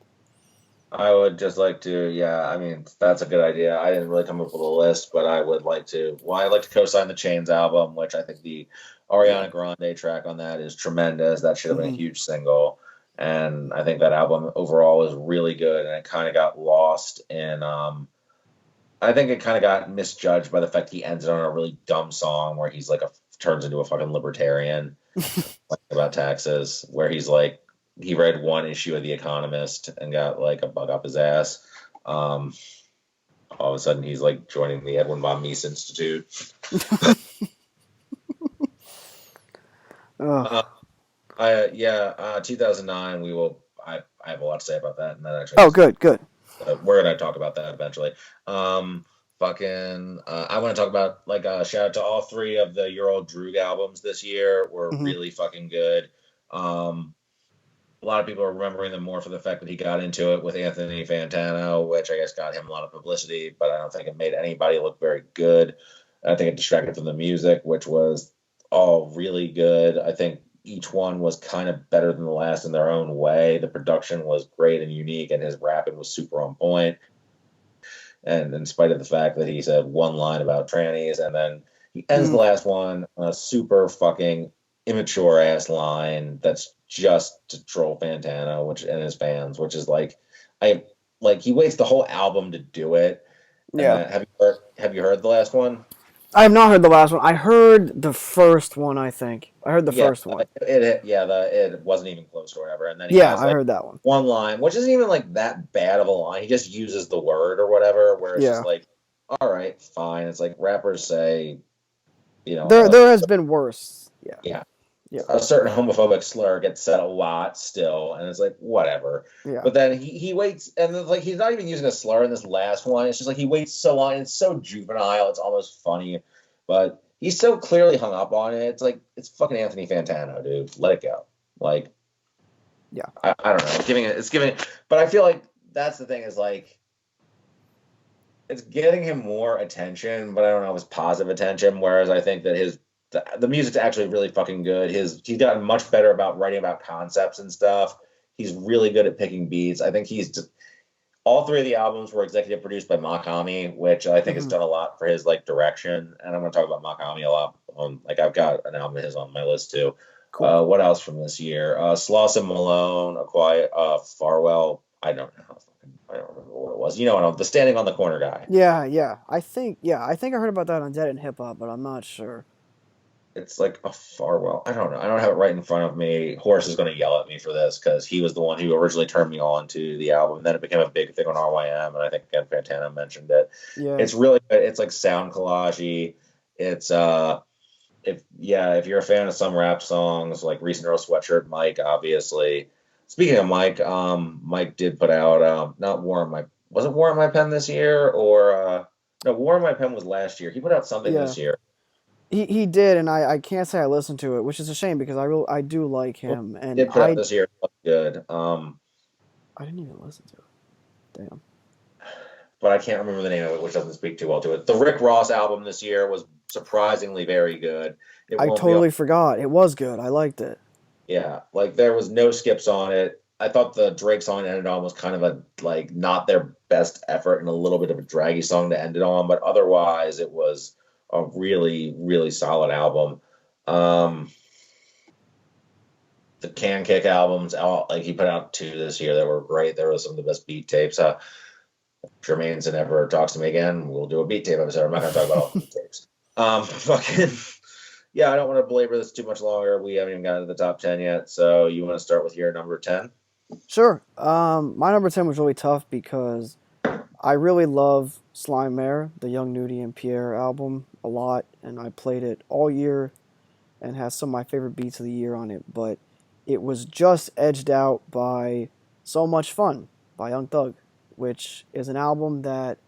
I would just like to, yeah, I mean, that's a good idea. I didn't really come up with a list, but I would like to, well, I'd like to co-sign the Chains album, which I think the Ariana Grande track on that is tremendous. That should have been a huge single. And I think that album overall is really good. And it kind of got lost in, I think it kind of got misjudged by the fact he ended on a really dumb song where he's like turns into a fucking libertarian like, about taxes, where he's like, he read one issue of The Economist and got like a bug up his ass. All of a sudden, he's like joining the Edwin von Mises Institute. 2009. We will. I have a lot to say about that, and that actually. Oh, good. We're gonna talk about that eventually. I want to talk about like shout out to all 3 of the Your Old Droog albums this year. Were really fucking good. A lot of people are remembering them more for the fact that he got into it with Anthony Fantano, which I guess got him a lot of publicity, but I don't think it made anybody look very good. I think it distracted from the music, which was all really good. I think each one was kind of better than the last in their own way. The production was great and unique, and his rapping was super on point. And in spite of the fact that he said one line about trannies, and then he ends the last one on a super fucking immature ass line that's just to troll Fantano, and his fans, which is like, he waits the whole album to do it. Yeah. Have you heard the last one? I have not heard the last one. I heard the first one. I think I heard the first one. It wasn't even close or whatever. And then I heard that one. One line, which isn't even like that bad of a line. He just uses the word or whatever, where it's just like, all right, fine. It's like rappers say, there has been worse. Yeah. A certain homophobic slur gets said a lot still, and it's like whatever. Yeah. But then he waits, and like he's not even using a slur in this last one. It's just like he waits so long, and it's so juvenile. It's almost funny, but he's so clearly hung up on it. It's like it's fucking Anthony Fantano, dude. Let it go. Like, yeah, I don't know. It's giving, but I feel like that's the thing is like it's getting him more attention, but I don't know if it's positive attention. Whereas I think that the music's actually really fucking good. He's gotten much better about writing about concepts and stuff. He's really good at picking beats. I think all 3 of the albums were executive produced by Makami, which I think has done a lot for his like direction. And I'm going to talk about Makami a lot. I've got an album of his on my list too. Cool. What else from this year? Slauson Malone, A Quiet, Farwell. I don't remember what it was. The Standing on the Corner guy. Yeah. I think I heard about that on Dead and Hip Hop, but I'm not sure. It's like a Farwell. I don't know. I don't have it right in front of me. Horace is going to yell at me for this because he was the one who originally turned me on to the album. And then it became a big thing on RYM, and I think again Fantano mentioned it. Yeah. It's really good. It's like sound collage-y. It's if you're a fan of some rap songs like Recent Earl Sweatshirt, Mike, obviously. Speaking of Mike, Mike did put out was it War on My Pen this year or no? War on My Pen was last year. He put out something this year. He did, and I can't say I listened to it, which is a shame because I do like him. And did put out this year. Good. I didn't even listen to it. Damn. But I can't remember the name of it, which doesn't speak too well to it. The Rick Ross album this year was surprisily very good. I totally forgot. It was good. I liked it. Yeah, like there was no skips on it. I thought the Drake song ended on was kind of a like not their best effort and a little bit of a draggy song to end it on, but otherwise it was a really, really solid album. The Can Kick albums, he put out 2 this year that were great. There were some of the best beat tapes. Jermaine's and ever talks to me again. We'll do a beat tape episode. I'm not going to talk about all the beat tapes. Fucking yeah. I don't want to belabor this too much longer. We haven't even gotten to the top 10 yet. So you want to start with your number 10? Sure. My number 10 was really tough because I really love Slime Mare, the Young Nudie and Pierre album, a lot, and I played it all year and has some of my favorite beats of the year on it. But it was just edged out by So Much Fun by Young Thug, which is an album that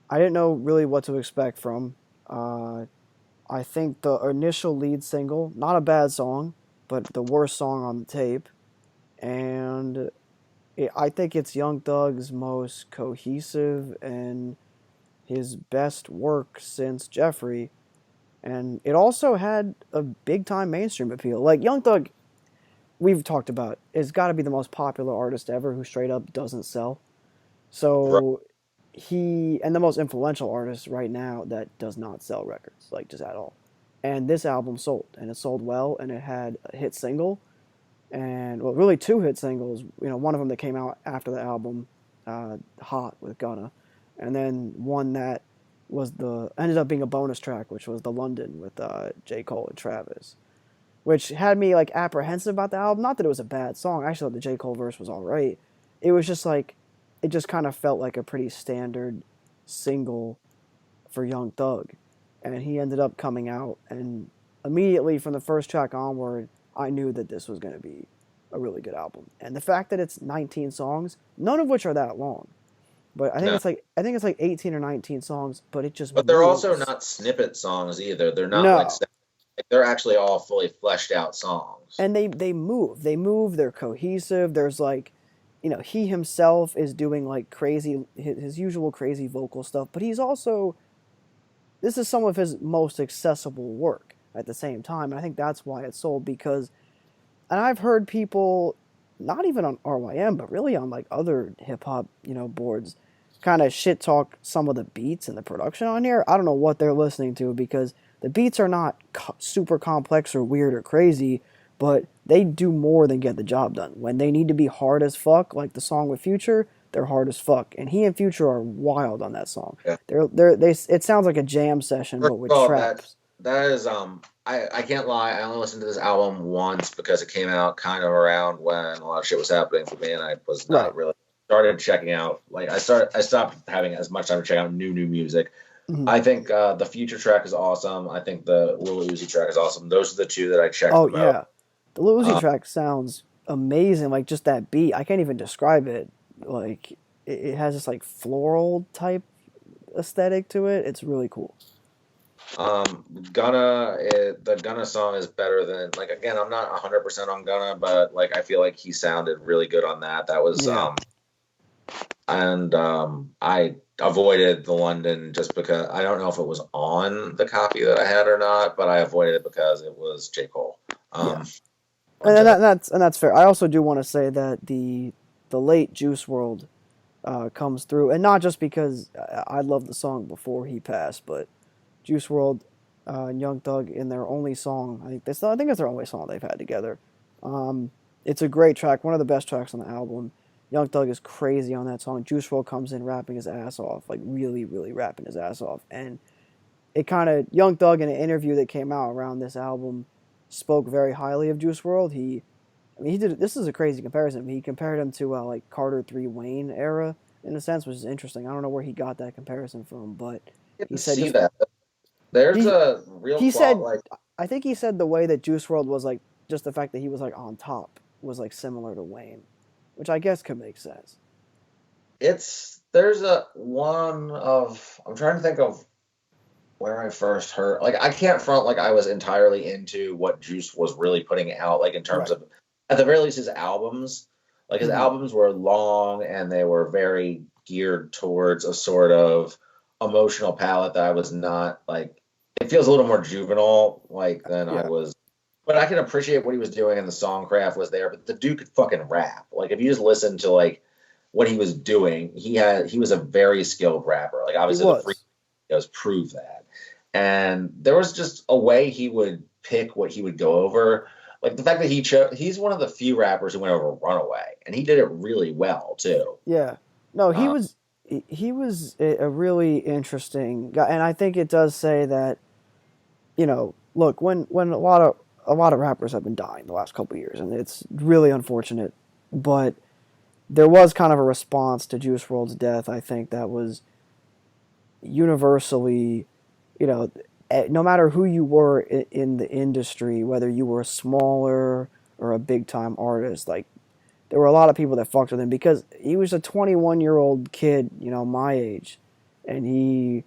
I didn't know really what to expect from. Uh, I think the initial lead single, not a bad song, but the worst song on the tape. And I think it's Young Thug's most cohesive and his best work since Jeffrey. And it also had a big time mainstream appeal. Like Young Thug, we've talked about, has got to be the most popular artist ever who straight up doesn't sell. Right. So and the most influential artist right now that does not sell records, like just at all. And this album sold, and it sold well, and it had a hit single, and well, really two hit singles. One of them that came out after the album, "Hot" with Gunna, and then one that ended up being a bonus track, which was the London with J. Cole and Travis, which had me like apprehensive about the album. Not that it was a bad song. I actually thought the J. Cole verse was all right. It was just like, it just kind of felt like a pretty standard single for Young Thug, and he ended up coming out, and immediately from the first track onward, I knew that this was going to be a really good album. And the fact that it's 19 songs, none of which are that long, but No, I think it's like 18 or 19 songs, but it just but they're also moves. not snippet songs either. They're not like No, they're actually all fully fleshed out songs. and they move, they're cohesive. There's like, he himself is doing like crazy his usual crazy vocal stuff, but he's also, this is some of his most accessible work at the same time. And I think that's why it sold, because, and I've heard people, not even on RYM, but really on like other hip hop, boards, kind of shit talk some of the beats and the production on here. I don't know what they're listening to, because the beats are not super complex or weird or crazy, but they do more than get the job done. When they need to be hard as fuck, like the song with Future, they're hard as fuck. And he and Future are wild on that song. Yeah. It sounds like a jam session, First but with of all, that traps. that is I can't lie. I only listened to this album once because it came out kind of around when a lot of shit was happening for me, and I was Right. not really started checking out. Like I stopped having as much time to check out new music. Mhm. I think the Future track is awesome. I think the Lil Uzi track is awesome. Those are the two that I checked Oh the most. yeah, the Lil Uzi Um, track sounds amazing. Like just that beat, I can't even describe it. Like it has this like floral type aesthetic to it. It's really cool. The Gunna song is better than, like, again, I'm not 100% on Gunna, but like I feel like he sounded really good on that. That was Yeah. and I avoided the London just because I don't know if it was on the copy that I had or not, but I avoided it because it was J. Cole. Yeah, On top. and that's fair. I also do want to say that the late Juice World comes through, and not just because I loved the song before he passed, but Juice World and Young Thug in their only song. I think it's their only song they've had together. Um, it's a great track, one of the best tracks on the album. Young Thug is crazy on that song. Juice World comes in rapping his ass off, like really, really rapping his ass off, and it kind of, Young Thug in an interview that came out around this album spoke very highly of Juice World. I mean, he did. This is a crazy comparison. He compared him to like Carter 3 Wayne era in a sense, which is interesting. I don't know where he got that comparison from, but You he can said see just that. There's he a real he qual said like I think he said the way that Juice World was like, just the fact that he was like on top was like similar to Wayne, which I guess could make sense. there's a one of I'm trying to think of where I first heard, like, I can't front like I was entirely into what Juice was really putting out, like in terms Right. of, at the very least, his albums. Like his Hmm. albums were long and they were very geared towards a sort of emotional palette that I was not like. It feels a little more juvenile, like, than I Yeah. was. But I can appreciate what he was doing and the songcraft was there. But the dude could fucking rap. Like if you just listen to like what he was doing, he was a very skilled rapper. Like He obviously the free was. does prove that. And there was just a way he would pick what he would go over. Like the fact that he's one of the few rappers who went over Runaway, and he did it really well too. Yeah. No, he Uh, was he was a really interesting guy, and I think it does say that. look, when a lot of rappers have been dying the last couple of years, and it's really unfortunate, but there was kind of a response to Juice WRLD's death. I think that was universally, you know, no matter who you were in the industry, whether you were a smaller or a big time artist, like there were a lot of people that fucked with him because he was a 21-year-old kid, my age, and he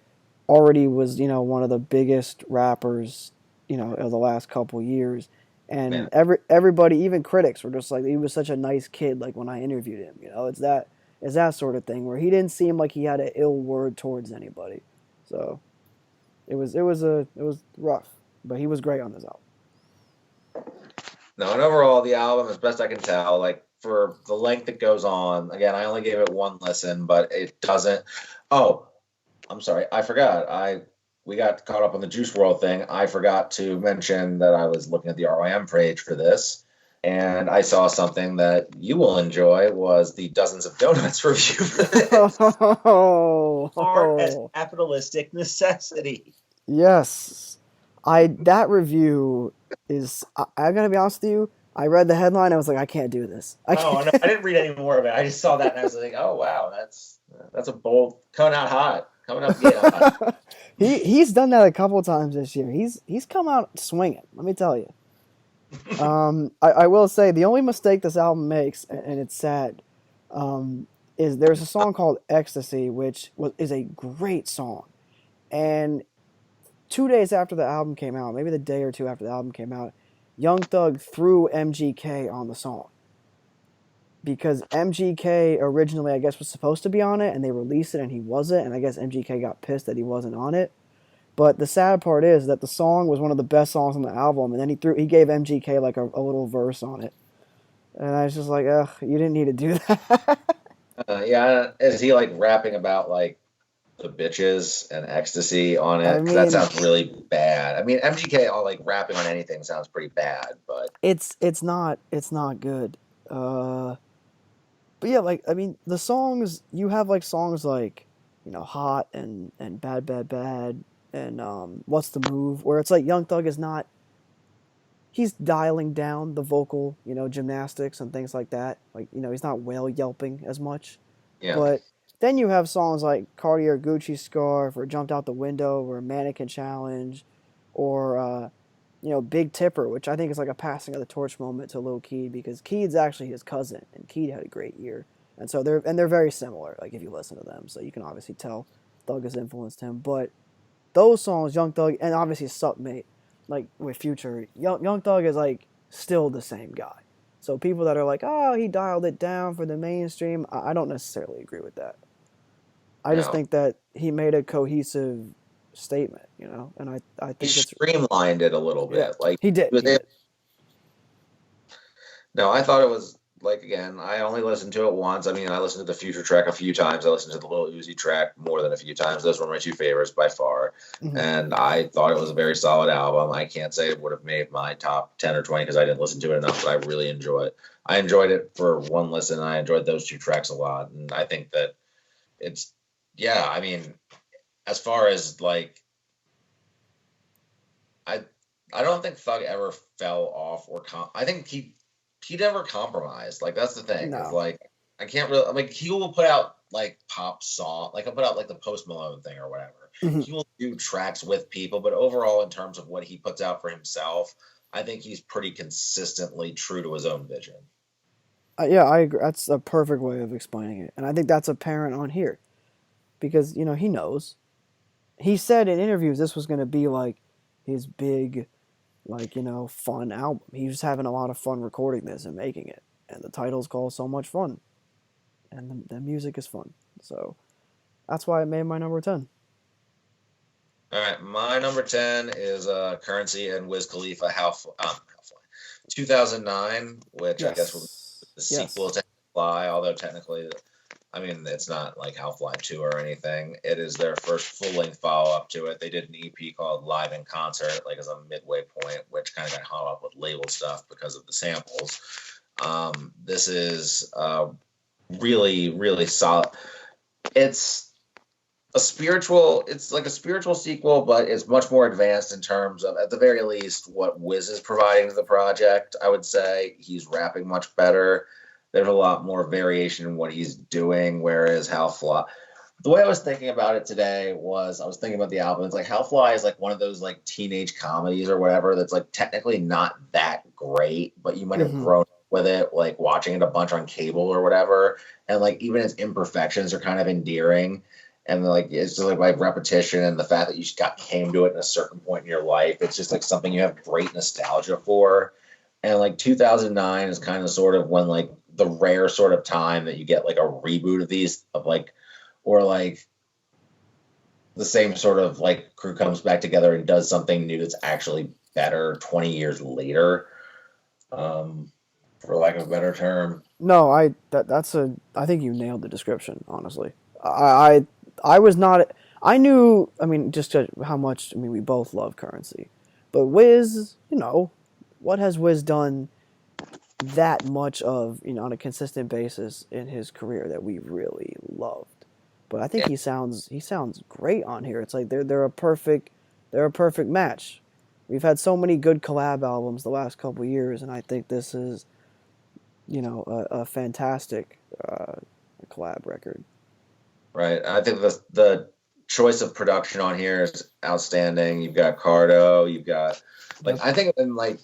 already was, one of the biggest rappers, of the last couple years. And Yeah. everybody, even critics, were just like, he was such a nice kid. Like when I interviewed him, it's that sort of thing where he didn't seem like he had an ill word towards anybody. So it was rough, but he was great on this album. No, and overall, the album, as best I can tell, like for the length it goes on, again, I only gave it one listen, but it doesn't. Oh, I'm sorry, I forgot. We got caught up on the Juice World thing. I forgot to mention that I was looking at the RYM page for this, and I saw something that you will enjoy was the Dozens of Donuts review for this. Hard as capitalistic necessity. Yes, that review I gotta be honest with you. I read the headline. I was like, I can't do this. I Oh, no, can't. I didn't read any more of it. I just saw that and I was like, oh, wow, that's a bold, coming out hot. Coming up getting hot. He's done that a couple times this year. He's come out swinging. Let me tell you. I will say the only mistake this album makes, and it's sad, is there's a song called "Ecstasy," which is a great song, and 2 days after the album came out, maybe the day or two after the album came out, Young Thug threw MGK on the song because MGK originally, I guess, was supposed to be on it, and they released it, and he wasn't, and I guess MGK got pissed that he wasn't on it. But the sad part is that the song was one of the best songs on the album, and then he gave MGK like a little verse on it, and I was just like, ugh, you didn't need to do that. Yeah, is he like rapping about like the bitches and ecstasy on I it? Because that mean, sounds really bad. I mean, MGK all like rapping on anything sounds pretty bad, but it's not good. But yeah, like I mean, the songs you have like songs like "Hot" and "Bad Bad Bad" and "What's the Move," where it's like Young Thug is not he's dialing down the vocal gymnastics and things like that. Like he's not whale yelping as much. yeah. But then you have songs like Cartier Gucci Scarf or Jumped Out the Window or Mannequin Challenge or Big Tipper, which I think is like a passing of the torch moment to Lil Keed because Keed's actually his cousin and Keed had a great year. And so they're very similar, like if you listen to them. So you can obviously tell Thug has influenced him. But those songs, Young Thug, and obviously Sup Mate, like with Future, Young Thug is like still the same guy. So people that are like, oh, he dialed it down for the mainstream, I don't necessarily agree with that. I just No, think that he made a cohesive statement, and I he think it's streamlined it a little yeah, bit. Like he did, he was he did. no, I thought it was like again. I only listened to it once. I mean, I listened to the Future track a few times. I listened to the Lil Uzi track more than a few times. Those were my two favorites by far, Hmm. and I thought it was a very solid album. I can't say it would have made my top 10 or 20 because I didn't listen to it enough, but I really enjoy it. I enjoyed it for one listen. I enjoyed those two tracks a lot, and I think that it's yeah. I mean, as far as like I I don't think Thug ever fell off I think he never compromised. Like that's the thing. Is No. like I can't really like he will put out like pop song like he'll put out like the Post Malone thing or whatever. Hmm. He will do tracks with people, but overall in terms of what he puts out for himself, I think he's pretty consistently true to his own vision. Yeah, I agree. That's a perfect way of explaining it, and I think that's apparent on here because he knows. He said in interviews this was going to be like his big, like fun album. He was having a lot of fun recording this and making it, and the title's called "So Much Fun," and the music is fun. So that's why it made my number 10. All right, my number 10 is Currency and Wiz Khalifa How Fly 2009, which I guess will Yes, the sequel yes. to Fly, although technically, I mean, it's not like How Fly 2 or anything. It is their first full length follow up to it. They did an EP called Live in Concert, like as a midway point, which kind of got hung up with label stuff because of the samples. This is really, really solid. It's it's like a spiritual sequel, but it's much more advanced in terms of, at the very least, what Wiz is providing to the project. I would say he's rapping much better. There's a lot more variation in what he's doing, whereas How Fly. The way I was thinking about it today was I was thinking about the album. It's like How Fly is like one of those like teenage comedies or whatever that's like technically not that great, but you might have Mm-hmm. grown up with it, like watching it a bunch on cable or whatever. And like even its imperfections are kind of endearing. And like it's just like by repetition and the fact that you just came to it at a certain point in your life, it's just like something you have great nostalgia for. And like 2009 is kind of sort of when like the rare sort of time that you get like a reboot of these of like or like the same sort of like crew comes back together and does something new that's actually better 20 years later, for lack of a better term. No, I think you nailed the description. Honestly, I was not. I knew. I mean, just how much. I mean, we both love Currency, but Wiz, what has Wiz done that much of, on a consistent basis in his career that we really loved? But I think Yeah, he sounds great on here. It's like they're a perfect match. We've had so many good collab albums the last couple of years, and I think this is a fantastic collab record. right. I think the choice of production on here is outstanding. You've got Cardo, you've got like Yep. I think in like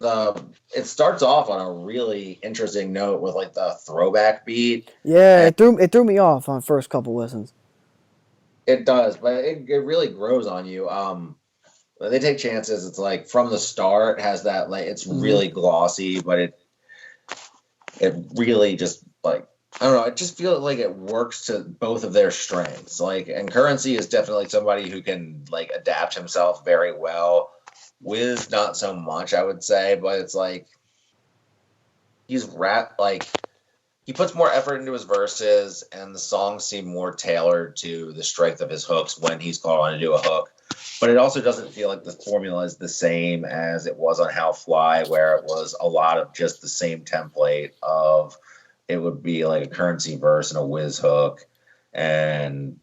the it starts off on a really interesting note with like the throwback beat. Yeah, And it threw me off on first couple listens. it does, but it really grows on you. They take chances. It's like from the start has that like it's Hmm. really glossy, but it really just like I don't know. It just feels like it works to both of their strengths. Like, and Currency is definitely somebody who can like adapt himself very well. Wiz, not so much, I would say, but it's like he's like he puts more effort into his verses, and the songs seem more tailored to the strength of his hooks when he's called on to do a hook. But it also doesn't feel like the formula is the same as it was on How Fly, where it was a lot of just the same template of it would be like a Currency verse and a whiz hook, and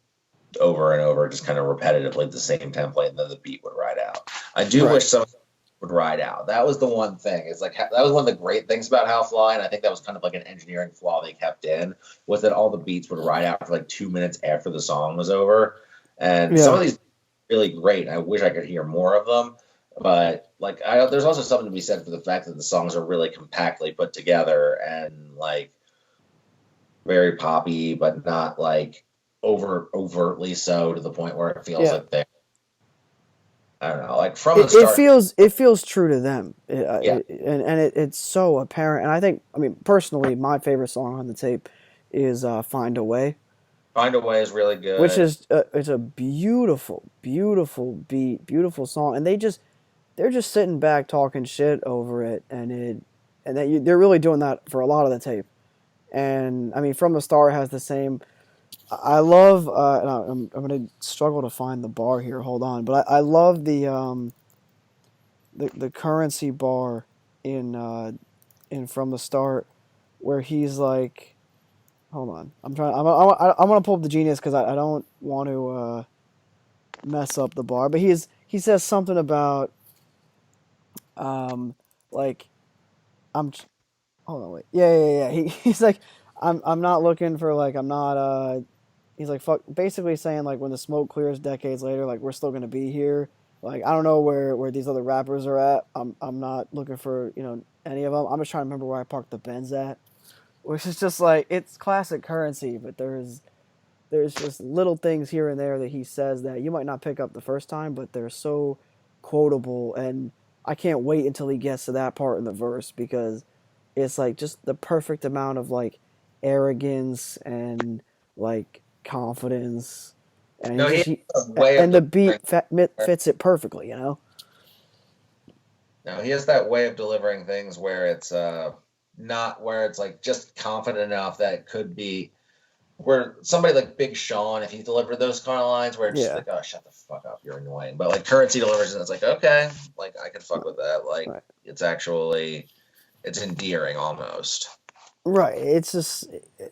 over and over, just kind of repetitively the same template, and then the beat would ride out. I do Right. wish some would ride out. That was the one thing. It's like that was one of the great things about How Fly, and I think that was kind of like an engineering flaw they kept in was that all the beats would ride out for like 2 minutes after the song was over, and some Yeah. of these really great. I wish I could hear more of them, but like there's also something to be said for the fact that the songs are really compactly put together and like very poppy, but not like overtly so to the point where it feels Yeah. like they I don't know, like from the It start. feels it feels true to them, Yeah, and it's so apparent. And I mean, personally, my favorite song on the tape is "Find a Way," Find a Way is really which good. is it's a beautiful, beautiful beat, beautiful song, and they're just sitting back talking shit over it, they're really doing that for a lot of the tape. And I mean, From the Start has the same. I love. And I'm gonna struggle to find the bar here. Hold on, but I love the Currency bar in From the Start, where he's like, hold on, I'm trying. I'm gonna pull up the Genius because I don't want to mess up the bar. But he says something about um like I'm hold on, wait. Yeah. He's like, I'm not looking for like I'm not he's like fuck basically saying like when the smoke clears decades later, like we're still gonna be here. Like I don't know where these other rappers are at. I'm not looking for, any of them. I'm just trying to remember where I parked the Benz at. Which is just like it's classic Currency, but there's just little things here and there that he says that you might not pick up the first time, but they're so quotable, and I can't wait until he gets to that part in the verse because it's like just the perfect amount of like arrogance and like confidence, and No, he has he a way of and the delivering. beat fits it perfectly. No, he has that way of delivering things where it's not where it's like just confident enough that it could be where somebody like Big Sean, if he delivered those kind of lines where it's just Yeah, like, oh, shut the fuck up, you're annoying. But like Currency delivers and it's like, okay, like I can fuck right, with that. Like right. it's actually it's endearing almost. Right. It's just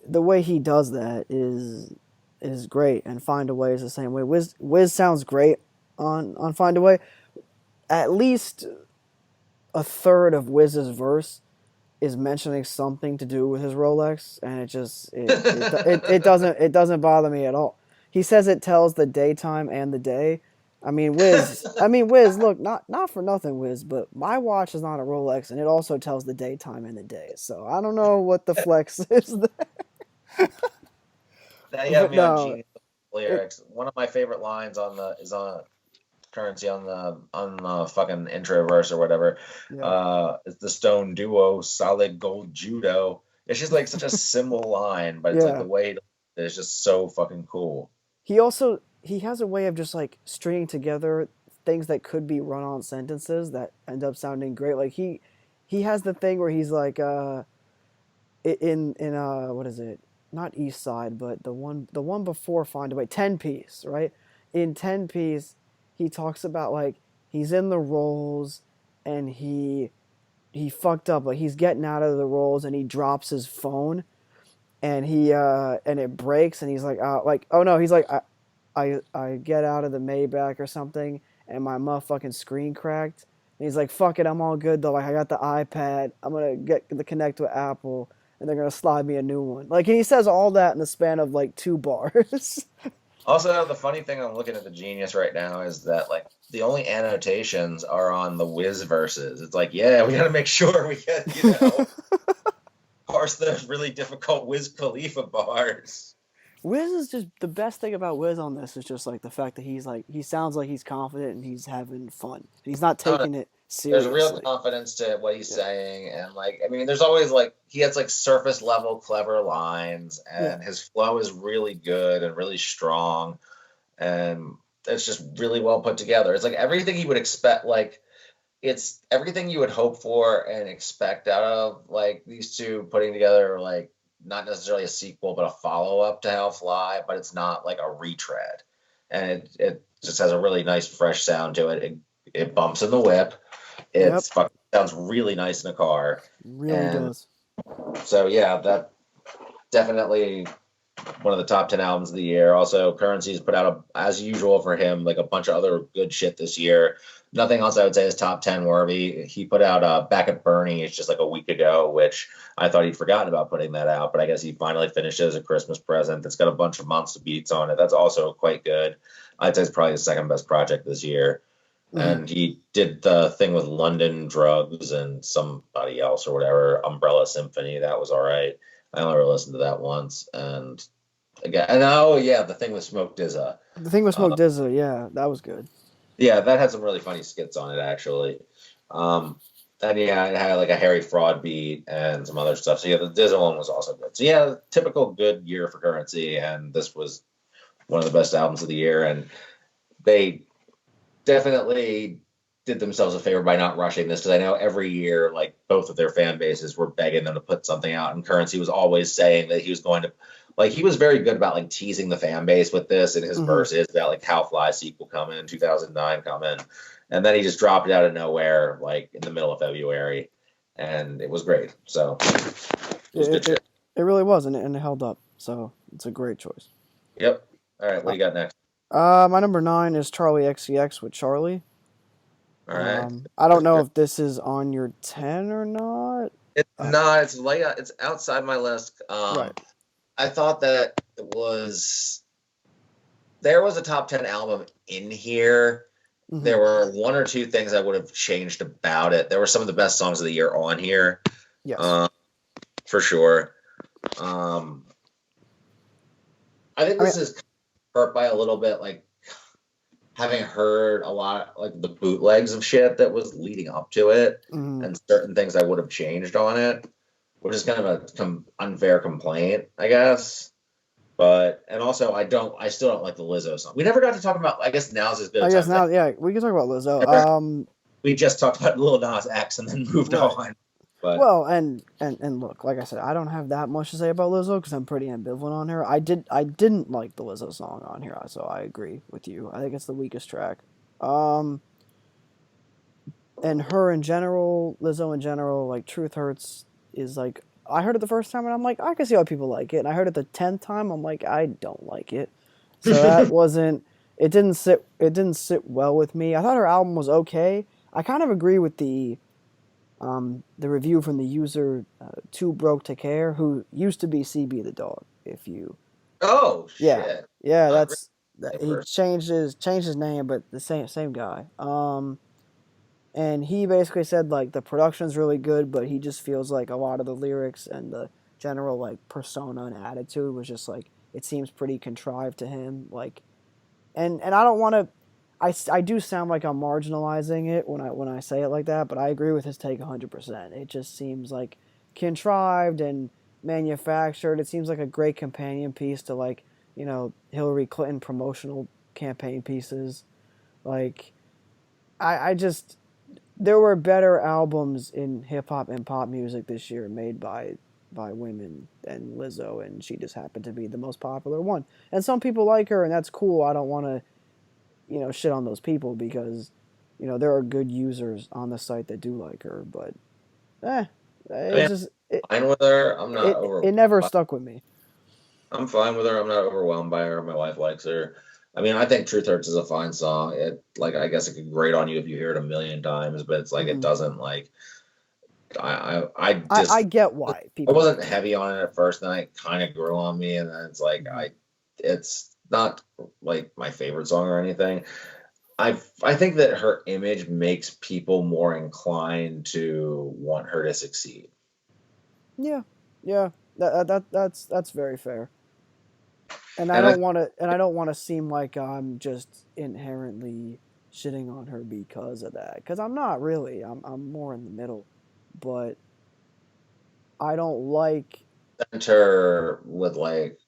the way he does that is. is great, and Find a Way is the same way. Wiz sounds great on Find a Way. At least a third of Wiz's verse is mentioning something to do with his Rolex, and it doesn't bother me at all. He says it tells the daytime and the day. Wiz. Look, not for nothing, Wiz, but my watch is not a Rolex, and it also tells the daytime and the day. So I don't know what the flex is there, Now you have but me on no, genius it, lyrics. One of my favorite lines is on Currency on the fucking intro verse or whatever. yeah, It's the Stone Duo, solid gold judo. It's just like such a simple line, but it's like yeah. the way it's just so fucking cool. He has a way of just like stringing together things that could be run-on sentences that end up sounding great. Like he has the thing where he's like in what is it? Not East Side, but the one before Find a Way, 10 Piece, right? In 10 Piece, he talks about like he's in the rolls and he fucked up, like he's getting out of the rolls and he drops his phone and he and it breaks and he's like oh no, he's like I get out of the Maybach or something and my motherfucking screen cracked. And he's like, fuck it, I'm all good though. Like I got the iPad. I'm gonna get the connect with Apple and they're gonna slide me a new one. Like, and he says all that in the span of like 2 bars. Also, the funny thing I'm looking at the Genius right now is that like the only annotations are on the Wiz verses. It's like, yeah, we got to make sure we get parse those really difficult Wiz Khalifa bars. Wiz is just the best thing about Wiz on this is just like the fact that he's like he sounds like he's confident and he's having fun. He's not I don't know. taking it There's real seriously. confidence to what he's Yeah. saying, and like, I mean, there's always like he has like surface level clever lines, Yeah. and his flow is really good and really strong, and it's just really well put together. It's like everything you would expect, like it's everything you would hope for and expect out of like these two putting together, like not necessarily a sequel, but a follow up to How Fly, but it's not like a retread, and it just has a really nice fresh sound to it. It bumps in the whip. Yep. It's fucking sounds really nice in a car, Really and does. so yeah, that definitely one of the top 10 albums of the year. Also, Currency's put out as usual for him, like a bunch of other good shit this year. Nothing else I would say is top 10 worthy. He put out Back at Bernie, it's just like a week ago, which I thought he'd forgotten about putting that out, but I guess he finally finished it as a Christmas present. It's got a bunch of monster beats on it. That's also quite good. I'd say it's probably the second best project this year. Mm-hmm. And he did the thing with London Drugs and somebody else or whatever, Umbrella Symphony. That was all right. I only ever listened to that once. And again, and oh yeah, the thing with Smoke DZA. The thing with Uh, Smoke DZA, yeah, that was good. yeah, that had some really funny skits on it actually. Um, and yeah, it had like a Harry Fraud beat and some other stuff. So yeah, the DZA one was also good. So yeah, typical good year for Currency, and this was one of the best albums of the year. And they definitely did themselves a favor by not rushing this, because I know every year, like both of their fan bases were begging them to put something out, and Currency was always saying that he was going to, like, he was very good about like teasing the fan base with this, and his Mm-hmm. verse is about like How Fly sequel coming, 2009 coming, and then he just dropped it out of nowhere, like in the middle of February, and it was great. So it was good It, shit. it, it really was, and it held up. So it's a great choice. Yep. All right, what Uh, do you got next? my number 9 is Charlie XCX with Charlie. All right. I don't know if this is on your 10 or not. It's Uh, not. It's late. It's outside my list. right. I thought that there was a top 10 album in here. Mm-hmm. There were one or two things I would have changed about it. There were some of the best songs of the year on here. Yes. For sure. I think this is hurt by a little bit, like having heard a lot, like the bootlegs of shit that was leading up to it, Mm-hmm. and certain things I would have changed on it, which is kind of a unfair complaint, I guess. But, and also I still don't like the Lizzo song. We never got to talk about, I guess now's as good I a guess time. now, yeah, we can talk about Lizzo. We just talked about Lil Nas X and then moved Right. on. But Well, and look, like I said, I don't have that much to say about Lizzo because I'm pretty ambivalent on her. I didn't like the Lizzo song on here, so I agree with you. I think it's the weakest track. And her in general, Lizzo in general, like Truth Hurts is like I heard it the first time and I'm like, I can see why people like it. And I heard it the 10th time, I'm like, I don't like it. So that wasn't. It didn't sit. It didn't sit well with me. I thought her album was okay. I kind of agree with the review from the user Too Broke to Care, who used to be CB the dog. If you, Oh yeah, shit! yeah, Not that's really he first. changed his name, but the same guy. And he basically said like the production's really good, but he just feels like a lot of the lyrics and the general like persona and attitude was just like it seems pretty contrived to him. Like, and I don't want to. I do sound like I'm marginalizing it when I say it like that, but I agree with his take 100%. It just seems like contrived and manufactured. It seems like a great companion piece to like Hillary Clinton promotional campaign pieces. Like I just there were better albums in hip hop and pop music this year made by women than Lizzo, and she just happened to be the most popular one. And some people like her, and that's cool. I don't want to shit on those people because there are good users on the site that do like her, but eh, I mean, it's just I'm fine with her. I'm not it never over. stuck with me. I'm fine with her. I'm not overwhelmed by her. My wife likes her. I mean, I think Truth Hurts is a fine song. It like I guess it could grate on you if you hear it a million times, but it's like it Hmm. doesn't like I I just get why I people wasn't like it. heavy on it at first, then it kind of grew on me, and then it's like Hmm. it's not like my favorite song or anything. I think that her image makes people more inclined to want her to succeed. Yeah, yeah, that's very fair. And I And I don't want to seem like I'm just inherently shitting on her because of that, because I'm not really. I'm more in the middle, but I don't like. sent her with like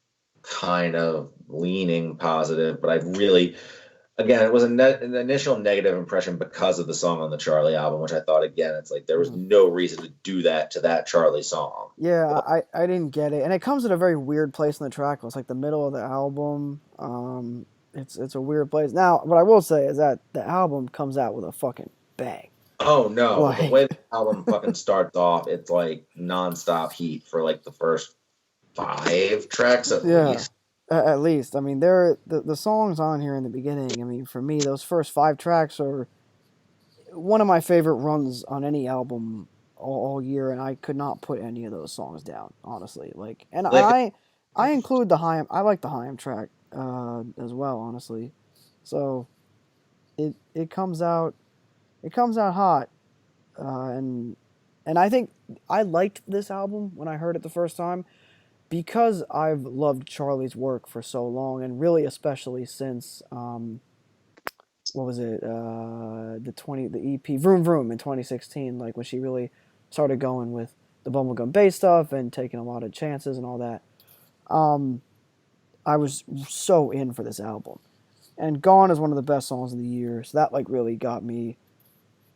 kind of leaning positive, but I really, again, it was an initial negative impression because of the song on the Charlie album, which I thought, again, it's like there was Mhm. no reason to do that to that Charlie song. Yeah, But I didn't get it, and it comes at a very weird place in the track. It's like the middle of the album. It's a weird place. Now, what I will say is that the album comes out with a fucking bang. oh no, the way Like, the album fucking starts off, it's like nonstop heat for like the first 5 tracks at yeah, least. at least. I mean, the songs on here in the beginning. I mean, for me, those first 5 tracks are one of my favorite runs on any album all year, and I could not put any of those songs down, honestly. Like, and Like, I include the Haim. I like the Haim track as well, honestly. So it comes out hot, and I think I liked this album when I heard it the first time because I've loved Charlie's work for so long, and really especially since what was it? The EP Vroom Vroom in 2016, like when she really started going with the bubblegum bass stuff and taking a lot of chances and all that. Um, I was so in for this album, and Gone is one of the best songs of the year, so that like really got me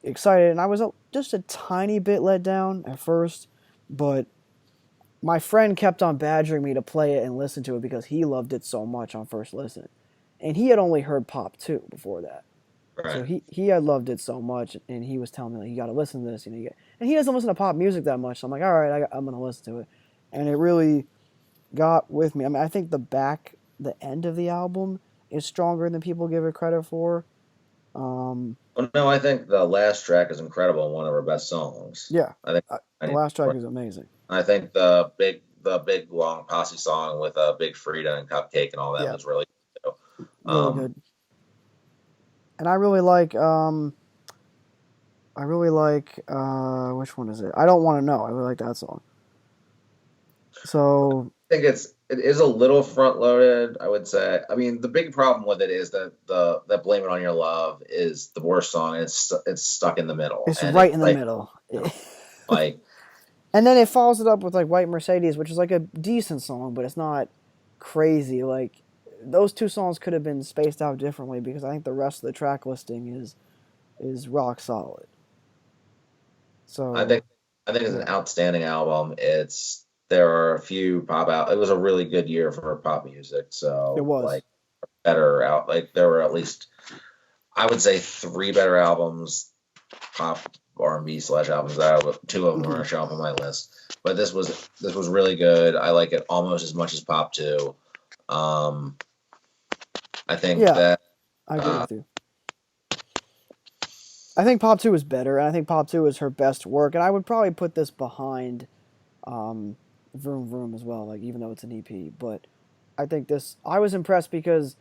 excited. And I was just a tiny bit let down at first, but my friend kept on badgering me to play it and listen to it because he loved it so much on first listen, and he had only heard Pop 2 before that. So right. he had loved it so much, and he was telling me like you got to listen to this, and he doesn't listen to pop music that much. So I'm like, all right, I'm gonna listen to it, and it really got with me. I mean, I think the end of the album is stronger than people give it credit for. Um, Well, no, I think the last track is incredible and one of her best songs. yeah, I think I the need. last track is amazing. I think the big long posse song with Big Frida and Cupcake and all that Yeah, was really good. really good. And I really like which one is it? I Don't Want to Know. I really like that song. So I think it is a little front loaded, I would say. I mean, the big problem with it is that the Blame It on Your Love is the worst song. It's stuck in the middle, it's and right it's in the like middle. like And then it follows it up with like White Mercedes, which is like a decent song, but it's not crazy. Like those two songs could have been spaced out differently because I think the rest of the track listing is rock solid. I So think I think it's an yeah, outstanding album. There are a few pop out. It was a really good year for pop music. it So was. like better out like there were at least I would say 3 better albums, pop R&B slash albums that two of them Hmm. are showing up on my list. but this was really good. I like it almost as much as Pop 2. I think Yeah, that I agree with you. I think Pop 2 is better, and I think Pop 2 is her best work, and I would probably put this behind um, Vroom Vroom as well, like even though it's an EP. But I think this, I was impressed because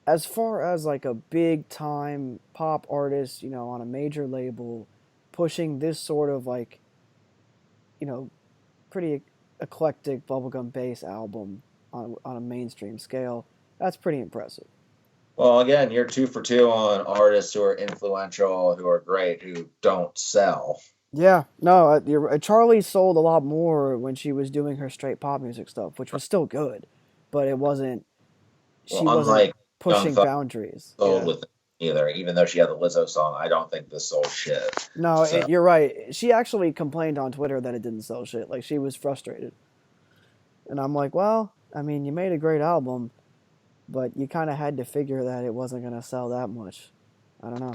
as far as like a big time pop artist, on a major label, pushing this sort of like, you know, pretty eclectic bubblegum bass album on a mainstream scale, that's pretty impressive. well, again, you're 2 for 2 on artists who are influential, who are great, who don't sell. Yeah, no, Charlie sold a lot more when she was doing her straight pop music stuff, which was still good, but it wasn't. Well, She wasn't unlike Young pushing Thug boundaries. sold Yeah. with it either, even though she had the Lizzo song, I don't think this sold shit. No, So you're right. She actually complained on Twitter that it didn't sell shit. Like she was frustrated, and I'm like, well, I mean, you made a great album, but you kind of had to figure that it wasn't gonna sell that much. I don't know.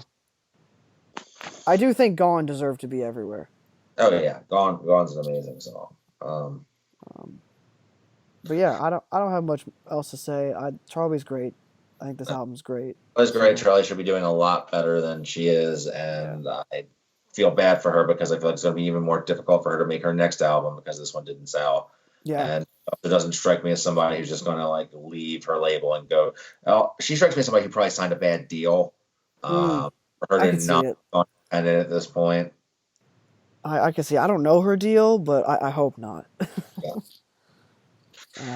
I do think Gone deserved to be everywhere. oh yeah, Gone's an amazing song. Um, Um, but yeah, I don't have much else to say. Charlie's great. I think this album's great. it was great. So Charlie should be doing a lot better than she is, yeah, and I feel bad for her because I feel like it's going to be even more difficult for her to make her next album because this one didn't sell. yeah, And it doesn't strike me as somebody who's just going to like leave her label and go. Oh, she strikes me as somebody who probably signed a bad deal. mm, For her I to could see not it. go independent at this point. I can see. I don't know her deal, but I hope not. Yeah.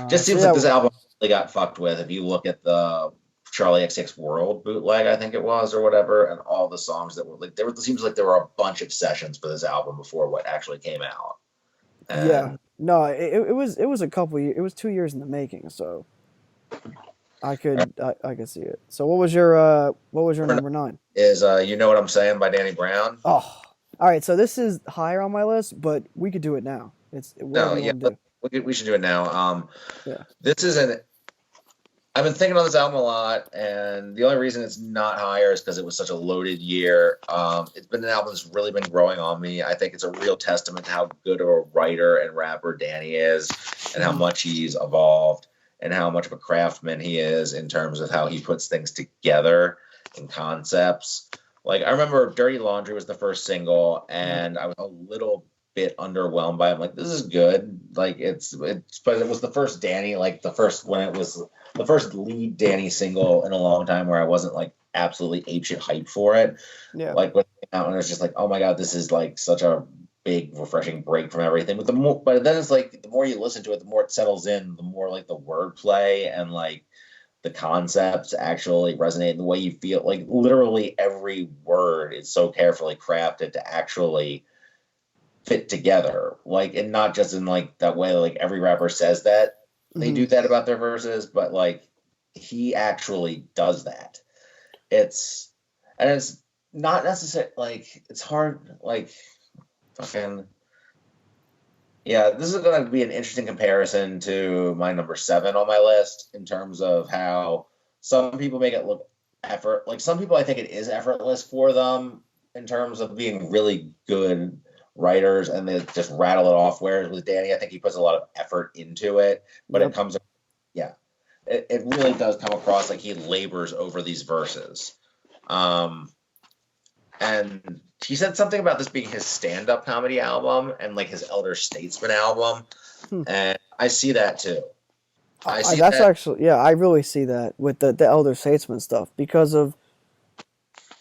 Just So seems yeah, like this album really got fucked with. If you look at the Charlie XX World bootleg, I think it was, or whatever, and all the songs that were like, there seems like there were a bunch of sessions for this album before what actually came out. yeah. And No, it was a couple. It was 2 years in the making, so I could see it. So what was your number nine? is You Know What I'm Saying by Danny Brown. Oh, all right. So this is higher on my list, but we could do it now. It's whatever No, you yeah, want to do. we should do it now. Yeah. This is an I've been thinking on this album a lot, and the only reason it's not higher is because it was such a loaded year. It's been an album that's really been growing on me. I think it's a real testament to how good of a writer and rapper Danny is, and how Mhm. much he's evolved, and how much of a craftsman he is in terms of how he puts things together and concepts. Like I remember Dirty Laundry was the first single, Yeah. and I was a little bit underwhelmed by it. I'm like, this is good. Like but it was the first Danny, like when it was the first lead Danny single in a long time where I wasn't like absolutely apeshit hyped for it. Yeah. Like when it came out, and I was just like, oh my god, this is like such a big refreshing break from everything. But then it's like the more you listen to it, the more it settles in, the more like the wordplay and like the concepts actually resonate, the way you feel. Like literally every word is so carefully crafted to actually fit together, like, and not just in like that way like every rapper says that they Hmm. do that about their verses, but like he actually does that. It's and it's not necessary, like it's hard, like fucking yeah, this is going to be an interesting comparison to my number 7 on my list in terms of how some people make it look like some people I think it is effortless for them in terms of being really good writers and they just rattle it off. Whereas with Danny, I think he puts a lot of effort into it, but Yep. yeah, it really does come across like he labors over these verses. Um, and he said something about this being his stand-up comedy album and like his elder statesman album, Hmm. and I see that too. I see That's that. actually, yeah, I really see that with the elder statesman stuff because of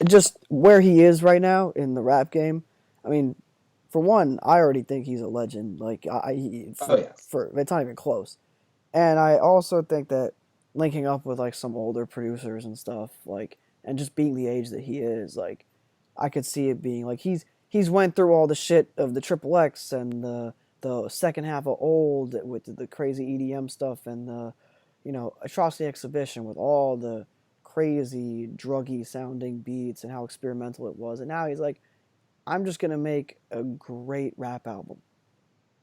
just where he is right now in the rap game. I mean, for one, I already think he's a legend. Like Oh yeah, for it's not even close. And I also think that linking up with like some older producers and stuff, like, and just being the age that he is, like, I could see it being like he's went through all the shit of the Triple X and the second half of Old with the crazy EDM stuff and the Atrocity Exhibition with all the crazy druggy sounding beats and how experimental it was. And now he's like, I'm just gonna make a great rap album.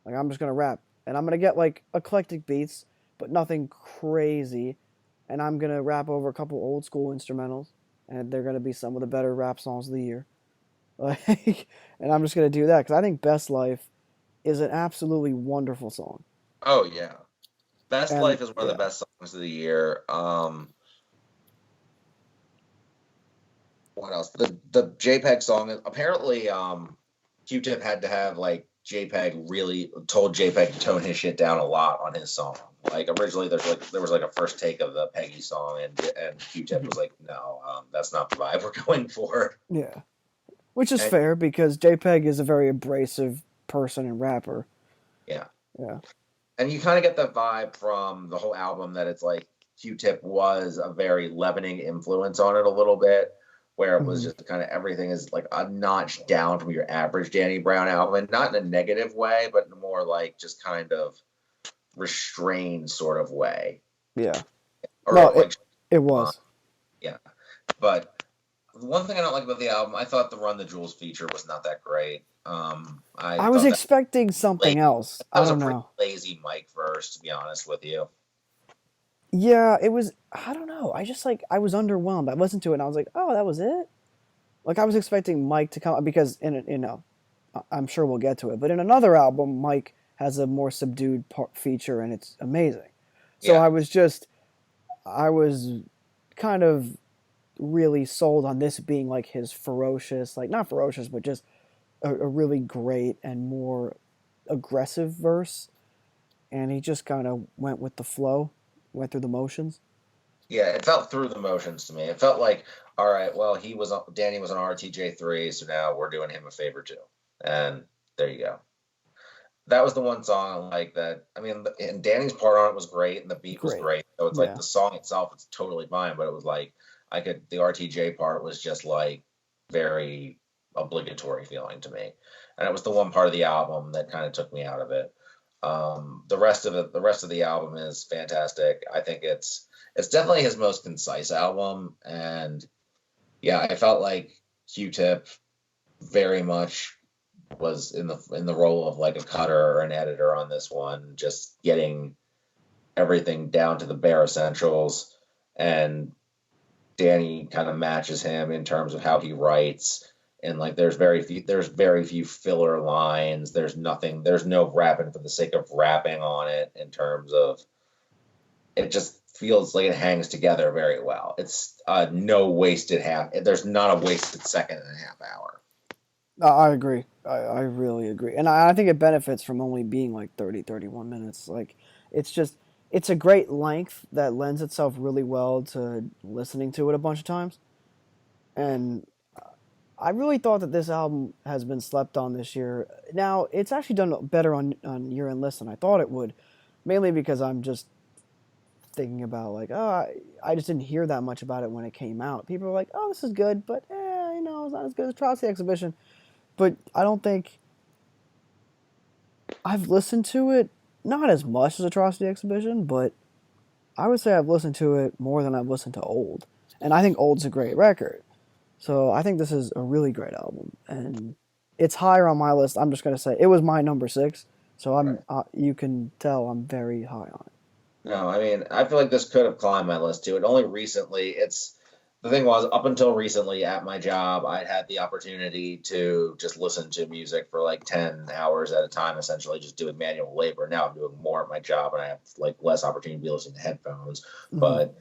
Like I'm just gonna rap and I'm gonna get like eclectic beats, but nothing crazy. And I'm gonna rap over a couple old school instrumentals, and they're gonna be some of the better rap songs of the year. Like, and I'm just gonna do that because I think Best Life is an absolutely wonderful song. Oh yeah. Best And Life is one of the yeah. best songs of the year. What else? The JPEG song apparently Q-Tip had to have like JPEG really told JPEG to tone his shit down a lot on his song. Like originally there was like a first take of the Peggy song and Q-Tip was like, no, that's not the vibe we're going for. Yeah. Which is And fair because JPEG is a very abrasive person and rapper. yeah. Yeah. And you kind of get that vibe from the whole album that it's like Q-Tip was a very leavening influence on it a little bit, where it was Mhm. just kind of everything is like a notch down from your average Danny Brown album, and not in a negative way, but in a more like just kind of restrained sort of way, Yeah. No, or like it was. yeah. But one thing I don't like about the album, I thought the Run the Jewels feature was not that great. I I was thought that expecting something else. that I was a don't pretty know. lazy Mike verse, to be honest with you. Yeah, it was. I don't know. I just like I was underwhelmed. I listened to it and I was like, oh, that was it. Like I was expecting Mike to come because I'm sure we'll get to it, but in another album, Mike has a more subdued feature and it's amazing. So Yeah. I was kind of really sold on this being like his ferocious, like not ferocious, but just a really great and more aggressive verse. And he just kind of went with the flow, went through the motions. Yeah, it felt through the motions to me. It felt like, all right, well, Danny was on RTJ3, so now we're doing him a favor too. And there you go. That was the one song I like that. I mean, and Danny's part on it was great, and the beat was Great. great. So it's like Yeah. the song itself, it's totally fine, but it was like the RTJ part was just like very obligatory feeling to me, and it was the one part of the album that kind of took me out of it. The rest of the album is fantastic. I think it's definitely his most concise album, and yeah, I felt like Q-Tip very much was in the role of like a cutter or an editor on this one, just getting everything down to the bare essentials. And Danny kind of matches him in terms of how he writes. And like there's very few filler lines. There's no rapping for the sake of rapping on it in terms of it just feels like it hangs together very well. It's no wasted half. There's not a wasted second and a half hour. I agree. I really agree. And I think it benefits from only being like 30, 31 minutes. Like, it's just, it's a great length that lends itself really well to listening to it a bunch of times. And I really thought that this album has been slept on this year. Now, it's actually done better on year end list than I thought it would, mainly because I'm just thinking about, like, oh, I just didn't hear that much about it when it came out. People are like, oh, this is good, but, it's not as good as Trotsy Exhibition. But I don't think I've listened to it not as much as Atrocity Exhibition, but I would say I've listened to it more than I've listened to Old, and I think Old's a great record. So I think this is a really great album, and it's higher on my list. I'm just gonna say it was my number 6, so Right. you can tell I'm very high on it. No, I mean, I feel like this could have climbed my list too. It only recently, the thing was, up until recently at my job, I'd had the opportunity to just listen to music for like 10 hours at a time, essentially just doing manual labor. Now I'm doing more at my job and I have like less opportunity to be listening to headphones, Mm-hmm. but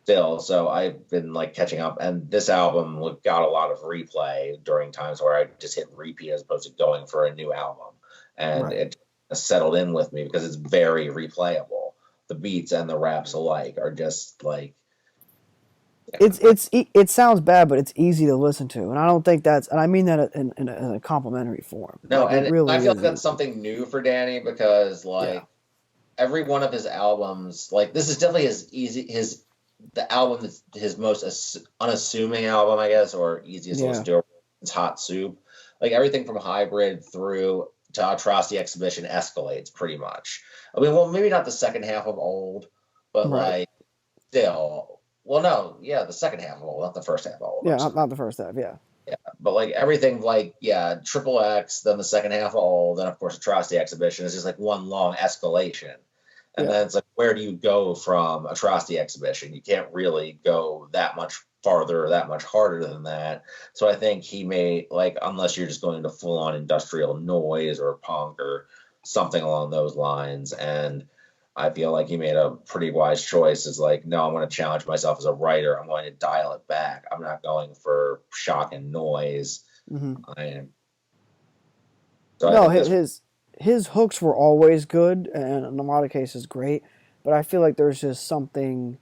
still, so I've been like catching up. And this album got a lot of replay during times where I just hit repeat as opposed to going for a new album. And Right. it settled in with me because it's very replayable. The beats and the raps alike are just like It sounds bad, but it's easy to listen to, and I don't think and I mean that in a complimentary form. no, Like it and I really feel is like that's easy. something new for Danny because Yeah. like every one of his albums, like this is definitely the album that's his most unassuming album, I guess, or easiest to Yeah. listen to. It's Hot Soup. Like everything from Hybrid through to Atrocity Exhibition escalates pretty much. I mean, well, maybe not the second half of Old, but Right. like still, well, no, yeah, the second half of Old, not the first half of Old. Yeah. Not the first half. Yeah. Yeah, but like everything, like yeah, Triple X, then the second half of Old, then of course Atrocity Exhibition is just like one long escalation. And Yeah. then it's like, where do you go from Atrocity Exhibition? You can't really go that much farther or that much harder than that. So I think he may, like, unless you're just going to full on industrial noise or punk or something along those lines. And I feel like he made a pretty wise choice. Is like, no, I'm going to challenge myself as a writer. I'm going to dial it back. I'm not going for shock and noise. Mm-hmm. I am. So I No, think this. his hooks were always good, and in a lot of cases great. But I feel like there's just something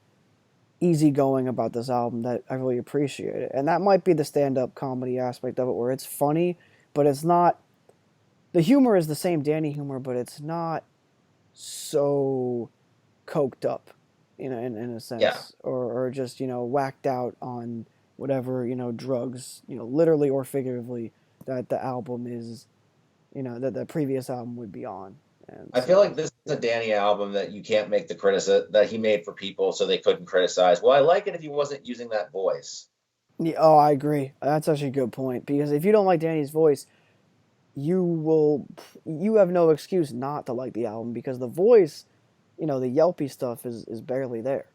easygoing about this album that I really appreciate it, and that might be the stand-up comedy aspect of it, where it's funny, but it's not. The humor is the same Danny humor, but it's not so coked up, in a Yeah. sense, or just whacked out on whatever drugs, literally or figuratively, that the album is, that the previous album would be on. And I feel so, like this is a Danny album that you can't make the criticism that he made for people so they couldn't criticize. Well, I like it if he wasn't using that voice. yeah, oh, I agree. That's actually a good point, because if you don't like Danny's voice, you have no excuse not to like the album, because the voice, the yelpy stuff is barely there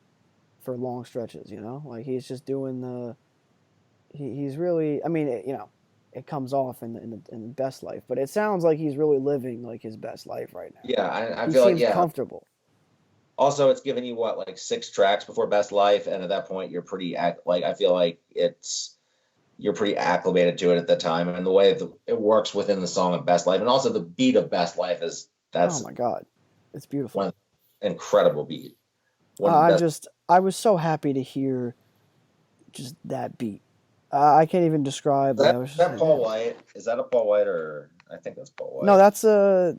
for long stretches. Like he's just doing he's really. I mean, it comes off in the best life, but it sounds like he's really living like his best life right now. Yeah, I He feel like, seems yeah. comfortable. Also, it's giving you what, like 6 tracks before Best Life, and at that point, you're pretty like, I feel like you're pretty acclimated to it at the time, and the way it works within the song of Best Life, and also the beat of Best Life Oh that's my god, it's beautiful. one incredible beat. One of the best. I was so happy to hear just that beat. I can't even describe. Is Like, that, I was is just that like, Paul man. White? Is that a Paul White, or I think that's Paul No, White that's or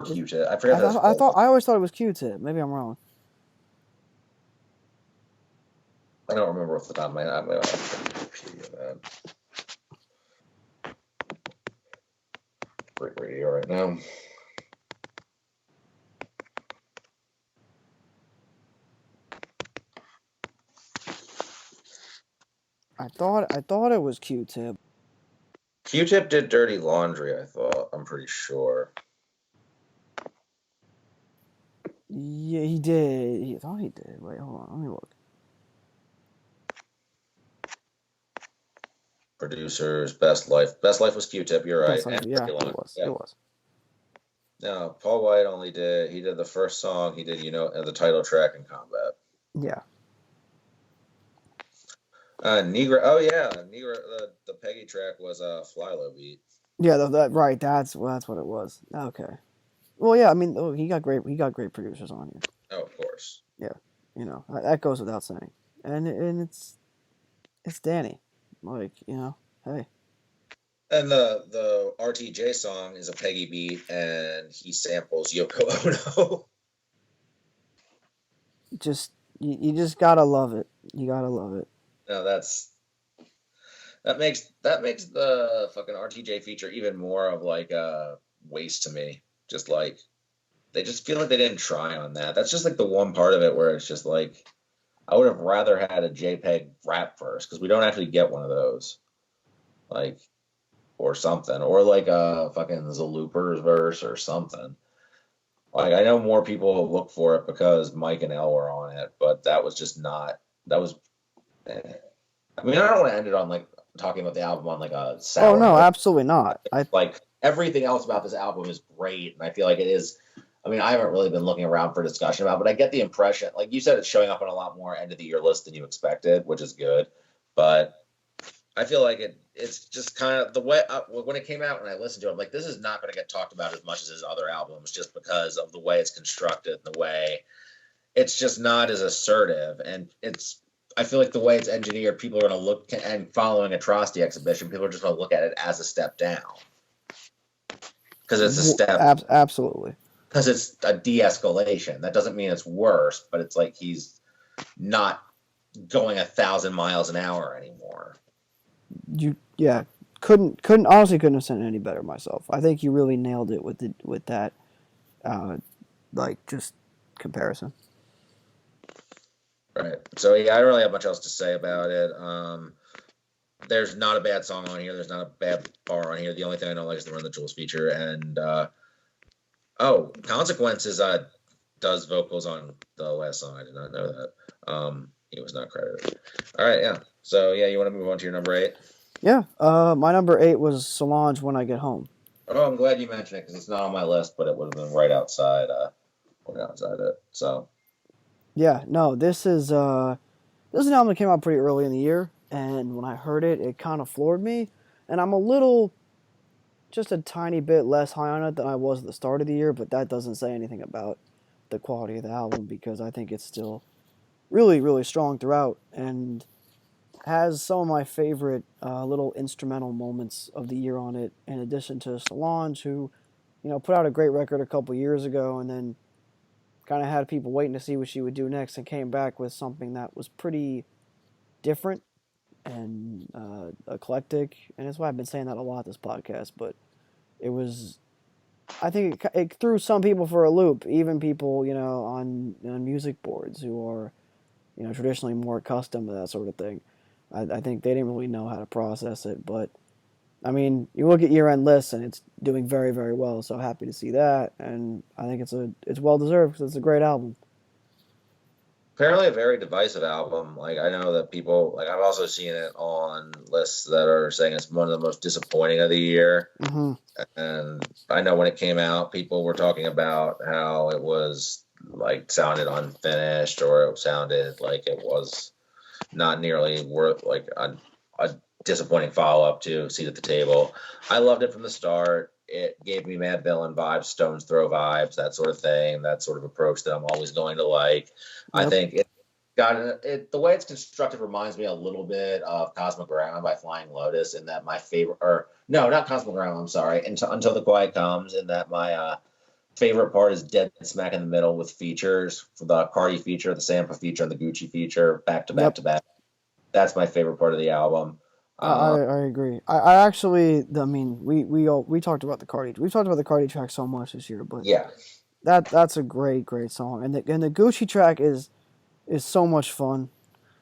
Q-Tip? I forget if that's Paul White. I always thought it was Q-Tip. Maybe I'm wrong. I don't remember off the top of my head. I'm gonna Wikipedia that. Great radio right now. I thought it was Q-Tip. Q-Tip did Dirty Laundry, I thought. I'm pretty sure. Yeah, he did. I thought he did. Wait, hold on. Let me look. Producers, Best Life. Best Life was Q-Tip, you're right. That's like, And yeah, Dirty it Laundry. was. Yeah. It was. No, Paul White he did the first song, he did, the title track in Combat. Yeah. Negro, oh yeah, Negro, the Peggy track was a Flylo beat. Yeah, that right. That's what it was. Okay. Well, yeah. I mean, he got great producers on here. Oh, of course. Yeah. That goes without saying. And it's Danny. Like, hey. And the RTJ song is a Peggy beat, and he samples Yoko Ono. You just gotta love it. You gotta love it. No, that makes the fucking RTJ feature even more of like a waste to me. Just like they just feel like they didn't try on that. That's just like the one part of it where it's just like I would have rather had a JPEG rap verse, because we don't actually get one of those, like, or something, or like a fucking Zalooper's verse or something. Like, I know more people look for it because Mike and Elle were on it, but that was just not. That was. I mean, I don't want to end it on like talking about the album on like a sour. Oh no, note. absolutely not. Like everything else about this album is great, and I feel like it is. I mean, I haven't really been looking around for discussion about it, but I get the impression, like you said, it's showing up on a lot more end of the year lists than you expected, which is good. But I feel like it's just kind of the way when it came out and I listened to it, I'm like, this is not going to get talked about as much as his other albums, just because of the way it's constructed, the way it's just not as assertive, and I feel like the way it's engineered, people are going to look, and following Atrocity Exhibition, people are just going to look at it as a step down, because it's a step. Absolutely. Because it's a de-escalation. That doesn't mean it's worse, but it's like he's not going 1,000 miles an hour anymore. Couldn't have said it any better myself. I think you really nailed it with that, like, just comparison. Right. So yeah, I don't really have much else to say about it. There's not a bad song on here. There's not a bad bar on here. The only thing I don't like is the Run the Jewels feature. And Consequences does vocals on the last song. I did not know that. He was not credited. All right, yeah. So yeah, you want to move on to your number 8? Yeah. My number 8 was Solange, When I Get Home. Oh, I'm glad you mentioned it because it's not on my list, but it would have been right outside it. So Yeah. No, this is an album that came out pretty early in the year, and when I heard it, it kind of floored me. And I'm just a tiny bit less high on it than I was at the start of the year, but that doesn't say anything about the quality of the album because I think it's still really, really strong throughout and has some of my favorite little instrumental moments of the year on it. In addition to Solange, who put out a great record a couple years ago, and then kind of had people waiting to see what she would do next, and came back with something that was pretty different and eclectic. And that's why I've been saying that a lot this podcast. But it was, I think, it threw some people for a loop, even people on music boards who are traditionally more accustomed to that sort of thing. I think they didn't really know how to process it, but I mean, you look at year-end lists and it's doing very, very well. So happy to see that, and I think it's well deserved because it's a great album. apparently a very divisive album. Like I know that people like I've also seen it on lists that are saying it's one of the most disappointing of the year. Mm-hmm. And I know when it came out, people were talking about how it was like sounded unfinished or it sounded like it was not nearly worth like a disappointing follow up to Seat at the Table. I loved it from the start. It gave me Mad Villain vibes, Stones Throw vibes, that sort of thing, that sort of approach that I'm always going to like. I Yep. think it got it. The way it's constructed reminds me a little bit of Cosmic Ground by Flying Lotus, in that my favorite, or no, not Cosmic Ground. I'm sorry, Until the Quiet Comes, in that my favorite part is dead smack in the middle with features, for the Cardi feature, the Sampa feature, and the Gucci feature, back to back Yep. to back. That's my favorite part of the album. I agree. I actually, I mean, we talked about the Cardi. We've talked about the Cardi track so much this year, but Yeah. that's a great song, and the Gucci track is so much fun.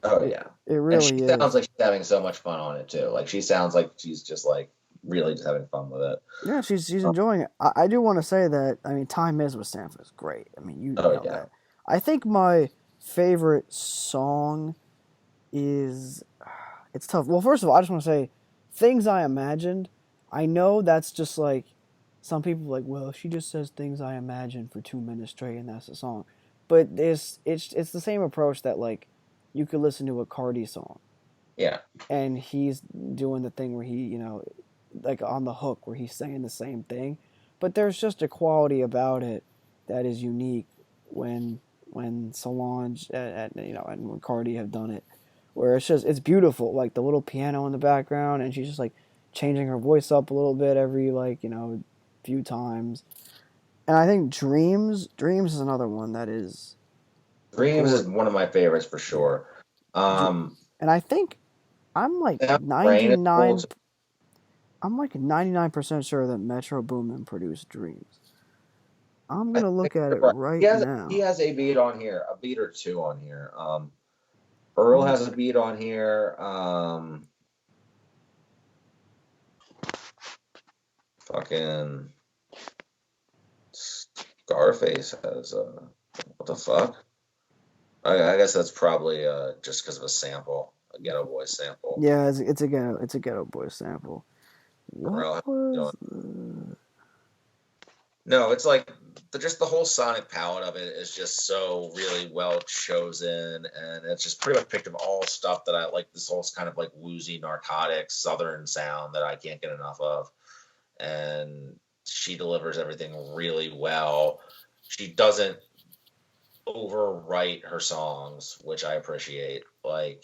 Oh It yeah. it And she really sounds is. like she's having so much fun on it too. Like she sounds like she's just like really just having fun with it. Yeah, she's enjoying it. I do want to say that, I mean, Time Is with Sanford is great. I mean, you Oh know yeah. that. I think my favorite song is, it's tough. Well, first of all, I just want to say, Things I Imagined. I know that's just like, some people are like, well, she just says Things I Imagined for 2 minutes straight and that's the song. But it's the same approach that, like, you could listen to a Cardi song Yeah. and he's doing the thing where he, like on the hook where he's saying the same thing, but there's just a quality about it that is unique when Solange and when Cardi have done it, where it's beautiful, like the little piano in the background, and she's just like changing her voice up a little bit every few times. And I think Dreams is another one that is Dreams is great. one of my favorites for Yeah, sure. Um and I think I'm like Now Rain is cool 99 too. I'm like 99% sure that Metro Boomin produced Dreams. I'm I gonna think look at it you're right. right He now. has a beat on here, a beat or two on here. Earl Mm, has a beat on here. Fucking Scarface has what the fuck? I guess that's probably just because of a sample, a Ghetto Boy sample. yeah, it's a ghetto boy sample. What Earl has a beat on. was the... No, it's like just the whole sonic palette of it is just so really well chosen, and it's just pretty much picked of all stuff that I like. This whole kind of like woozy, narcotic Southern sound that I can't get enough of, and she delivers everything really well. She doesn't overwrite her songs, which I appreciate. Like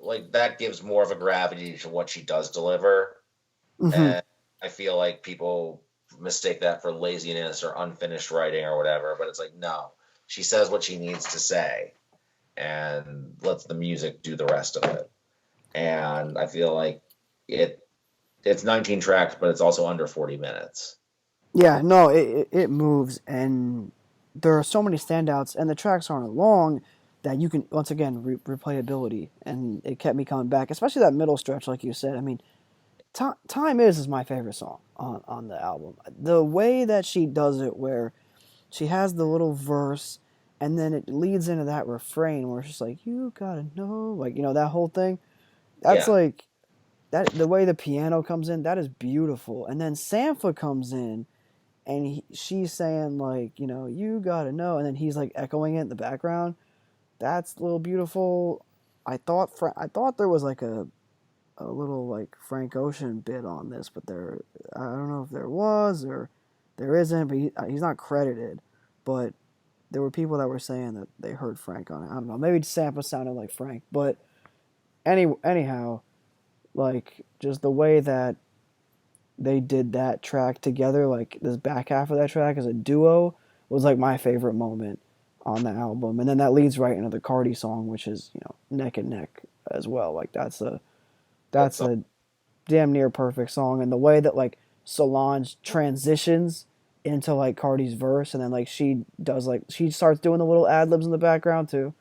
like that gives more of a gravity to what she does deliver, Mhm. and I feel like people mistake that for laziness or unfinished writing or whatever. But it's like, no, she says what she needs to say and lets the music do the rest of it. And I feel like it's 19 tracks, but it's also under 40 minutes. Yeah, no, it moves, and there are so many standouts, and the tracks aren't long that you can once again replayability, and it kept me coming back, especially that middle stretch, like you said. I mean, Time is my favorite song on the album. The way that she does it, where she has the little verse, and then it leads into that refrain where it's just like, you gotta know, like, that whole thing. That's Yeah. like that. The way the piano comes in, that is beautiful. And then Sampha comes in, and she's saying like, you gotta know, and then he's like echoing it in the background. That's a little beautiful. I thought there was like a little like Frank Ocean bit on this, but I don't know if there was or there isn't. But he's not credited. But there were people that were saying that they heard Frank on it. I don't know. Maybe Sampa sounded like Frank, but anyhow, like just the way that they did that track together, like this back half of that track as a duo, was like my favorite moment on the album. And then that leads right into the Cardi song, which is neck and neck as well. Like that's So, a damn near perfect song, and the way that like Solange transitions into like Cardi's verse, and then like she starts doing the little ad libs in the background too.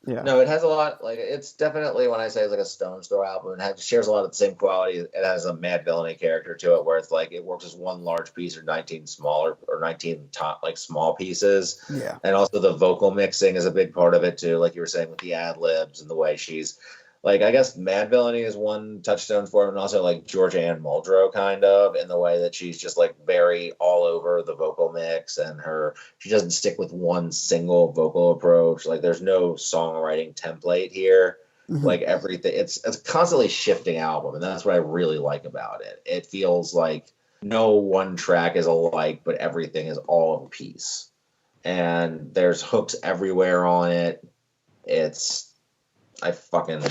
Yeah. no, it has a lot. Like it's definitely when I say it's like a Stones Throw album, shares a lot of the same quality. It has a Mad Villainy character to it, where it's like it works as one large piece or 19 smaller or 19 top like small pieces, Yeah. and also the vocal mixing is a big part of it too. Like you were saying with the ad libs and the way she's like, I guess Mad Villainy is one touchstone for it, and also like Georgia Ann Muldrow kind of in the way that she's just like very all over the vocal mix, and she doesn't stick with one single vocal approach. Like there's no songwriting template here. Mm-hmm. Like everything, it's a constantly shifting album, and that's what I really like about it. It feels like no one track is alike, but everything is all of a piece, and there's hooks everywhere on it. I fucking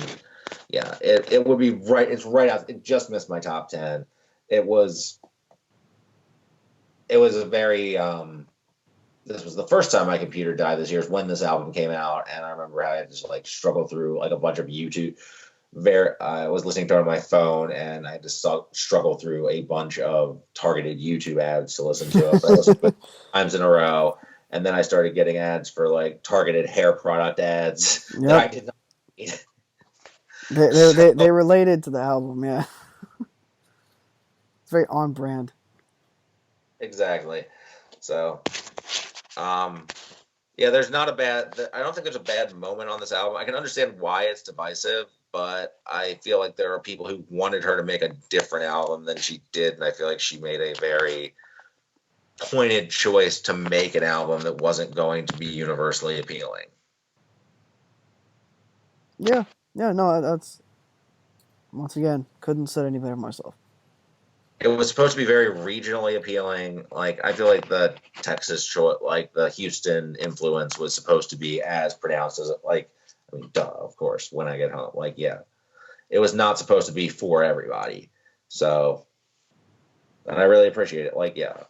yeah. It would be right. It's right out. It just missed my top 10. It was a very this was the first time my computer died this year is when this album came out, and I remember how I had to just like struggle through like a bunch of YouTube. I was listening to it on my phone, and I had to struggle through a bunch of targeted YouTube ads to listen to it. But I listened to it times in a row, and then I started getting ads for like targeted hair product ads that I did not need. They related to the album, yeah. It's very on brand. Exactly. So, yeah, there's not a bad. I don't think there's a bad moment on this album. I can understand why it's divisive, but I feel like there are people who wanted her to make a different album than she did, and I feel like she made a very pointed choice to make an album that wasn't going to be universally appealing. Yeah, no, that's once again couldn't said any better myself. It was supposed to be very regionally appealing. Like I feel like the Texas choice, like the Houston influence, was supposed to be as pronounced as like. I mean, duh, of course. When I get home, like yeah, it was not supposed to be for everybody. So, and I really appreciate it. Like yeah,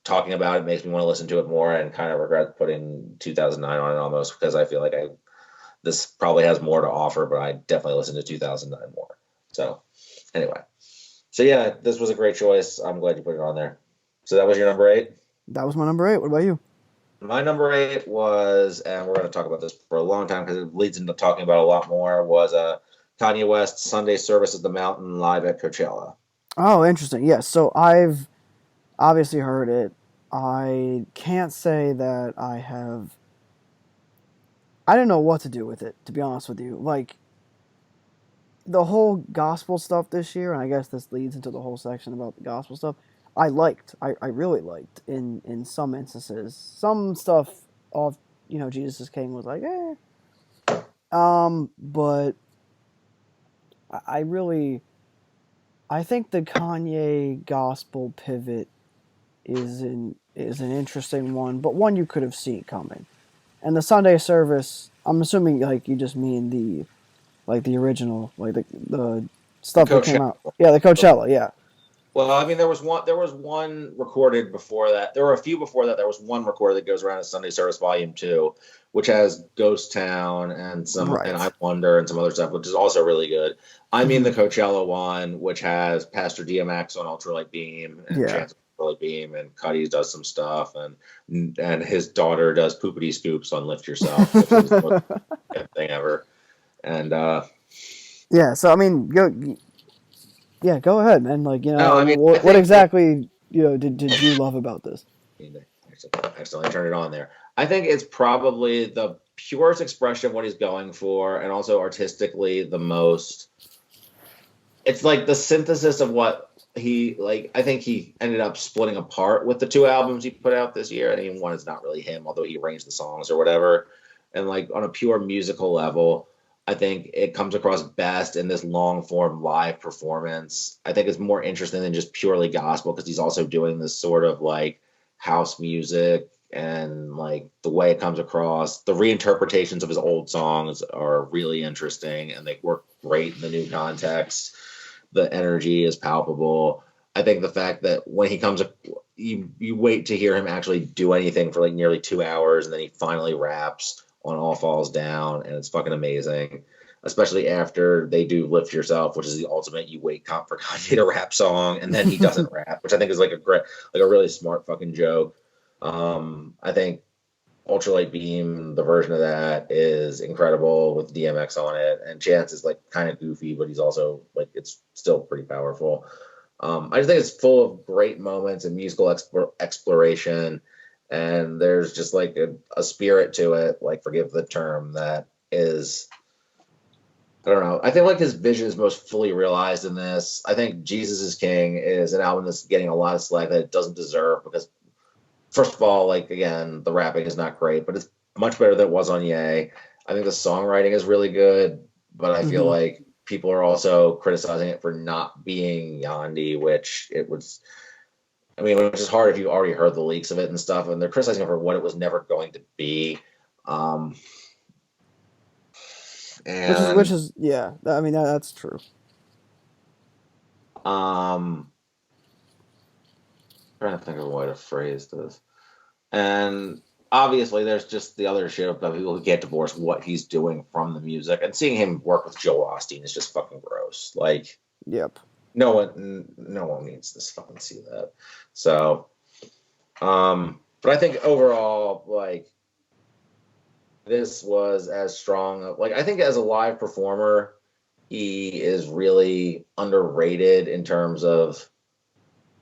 talking about it makes me want to listen to it more, and kind of regret putting 2009 on it almost because I feel like this probably has more to offer, but I definitely listen to 2009 more. So anyway. So yeah, this was a great choice. I'm glad you put it on there. So that was your number 8? That was my number 8. What about you? My number 8 was, and we're going to talk about this for a long time because it leads into talking about a lot more, was Kanye West's Sunday Service at the Mountain live at Coachella. Oh, interesting. Yes, so I've obviously heard it. I can't say that I don't know what to do with it, to be honest with you. Like, the whole gospel stuff this year, and I guess this leads into the whole section about the gospel stuff, I really liked in some instances. Some stuff off, Jesus is King was like, eh. But I think the Kanye gospel pivot is an interesting one, but one you could have seen coming. And the Sunday service, I'm assuming like you just mean the original, like the stuff that came out. Yeah, the Coachella, yeah. Well, I mean, there was one recorded before that. There were a few before that. There was one recorded that goes around as Sunday Service Volume 2, which has Ghost Town and and I Wonder and some other stuff, which is also really good. I mean the Coachella one, which has Pastor DMX on Ultralight Beam and Chance on Ultralight Beam, and Cuddy does some stuff, and his daughter does Poopity Scoops on Lift Yourself, which is the most thing ever. And yeah, so I mean, go ahead, man. Like I mean, what exactly did you love about this? I accidentally turned it on there. I think it's probably the purest expression of what he's going for, and also artistically the most. It's like the synthesis of what he like. I think he ended up splitting apart with the 2 albums he put out this year. And even one is not really him, although he arranged the songs or whatever. And like on a pure musical level, I think it comes across best in this long form live performance. I think it's more interesting than just purely gospel because he's also doing this sort of like house music, and like the way it comes across. The reinterpretations of his old songs are really interesting and they work great in the new context. The energy is palpable. I think the fact that when he comes, you wait to hear him actually do anything for like nearly 2 hours, and then he finally raps on All Falls Down, and it's fucking amazing. Especially after they do Lift Yourself, which is the ultimate you wait for Kanye to rap song, and then he doesn't rap, which I think is like a really smart fucking joke. I think Ultralight Beam, the version of that is incredible with DMX on it, and Chance is like kind of goofy, but he's also like it's still pretty powerful. I just think it's full of great moments and musical exploration, and there's just like a spirit to it, like forgive the term, that is. I don't know. I think like his vision is most fully realized in this. I think Jesus is King is an album that's getting a lot of slack that it doesn't deserve because first of all, like again, the rapping is not great, but it's much better than it was on Ye. I think the songwriting is really good, but I feel like people are also criticizing it for not being Yandi, which it was. I mean, which is hard if you already heard the leaks of it and stuff, and they're criticizing it for what it was never going to be. Which is yeah. I mean that's true. Trying to think of a way to phrase this. And obviously, there's just the other shit about people who can't divorce what he's doing from the music. And seeing him work with Joel Osteen is just fucking gross. Like, yep. No one needs to fucking see that. So, but I think overall, like, this was as strong. Like, I think as a live performer, he is really underrated in terms of.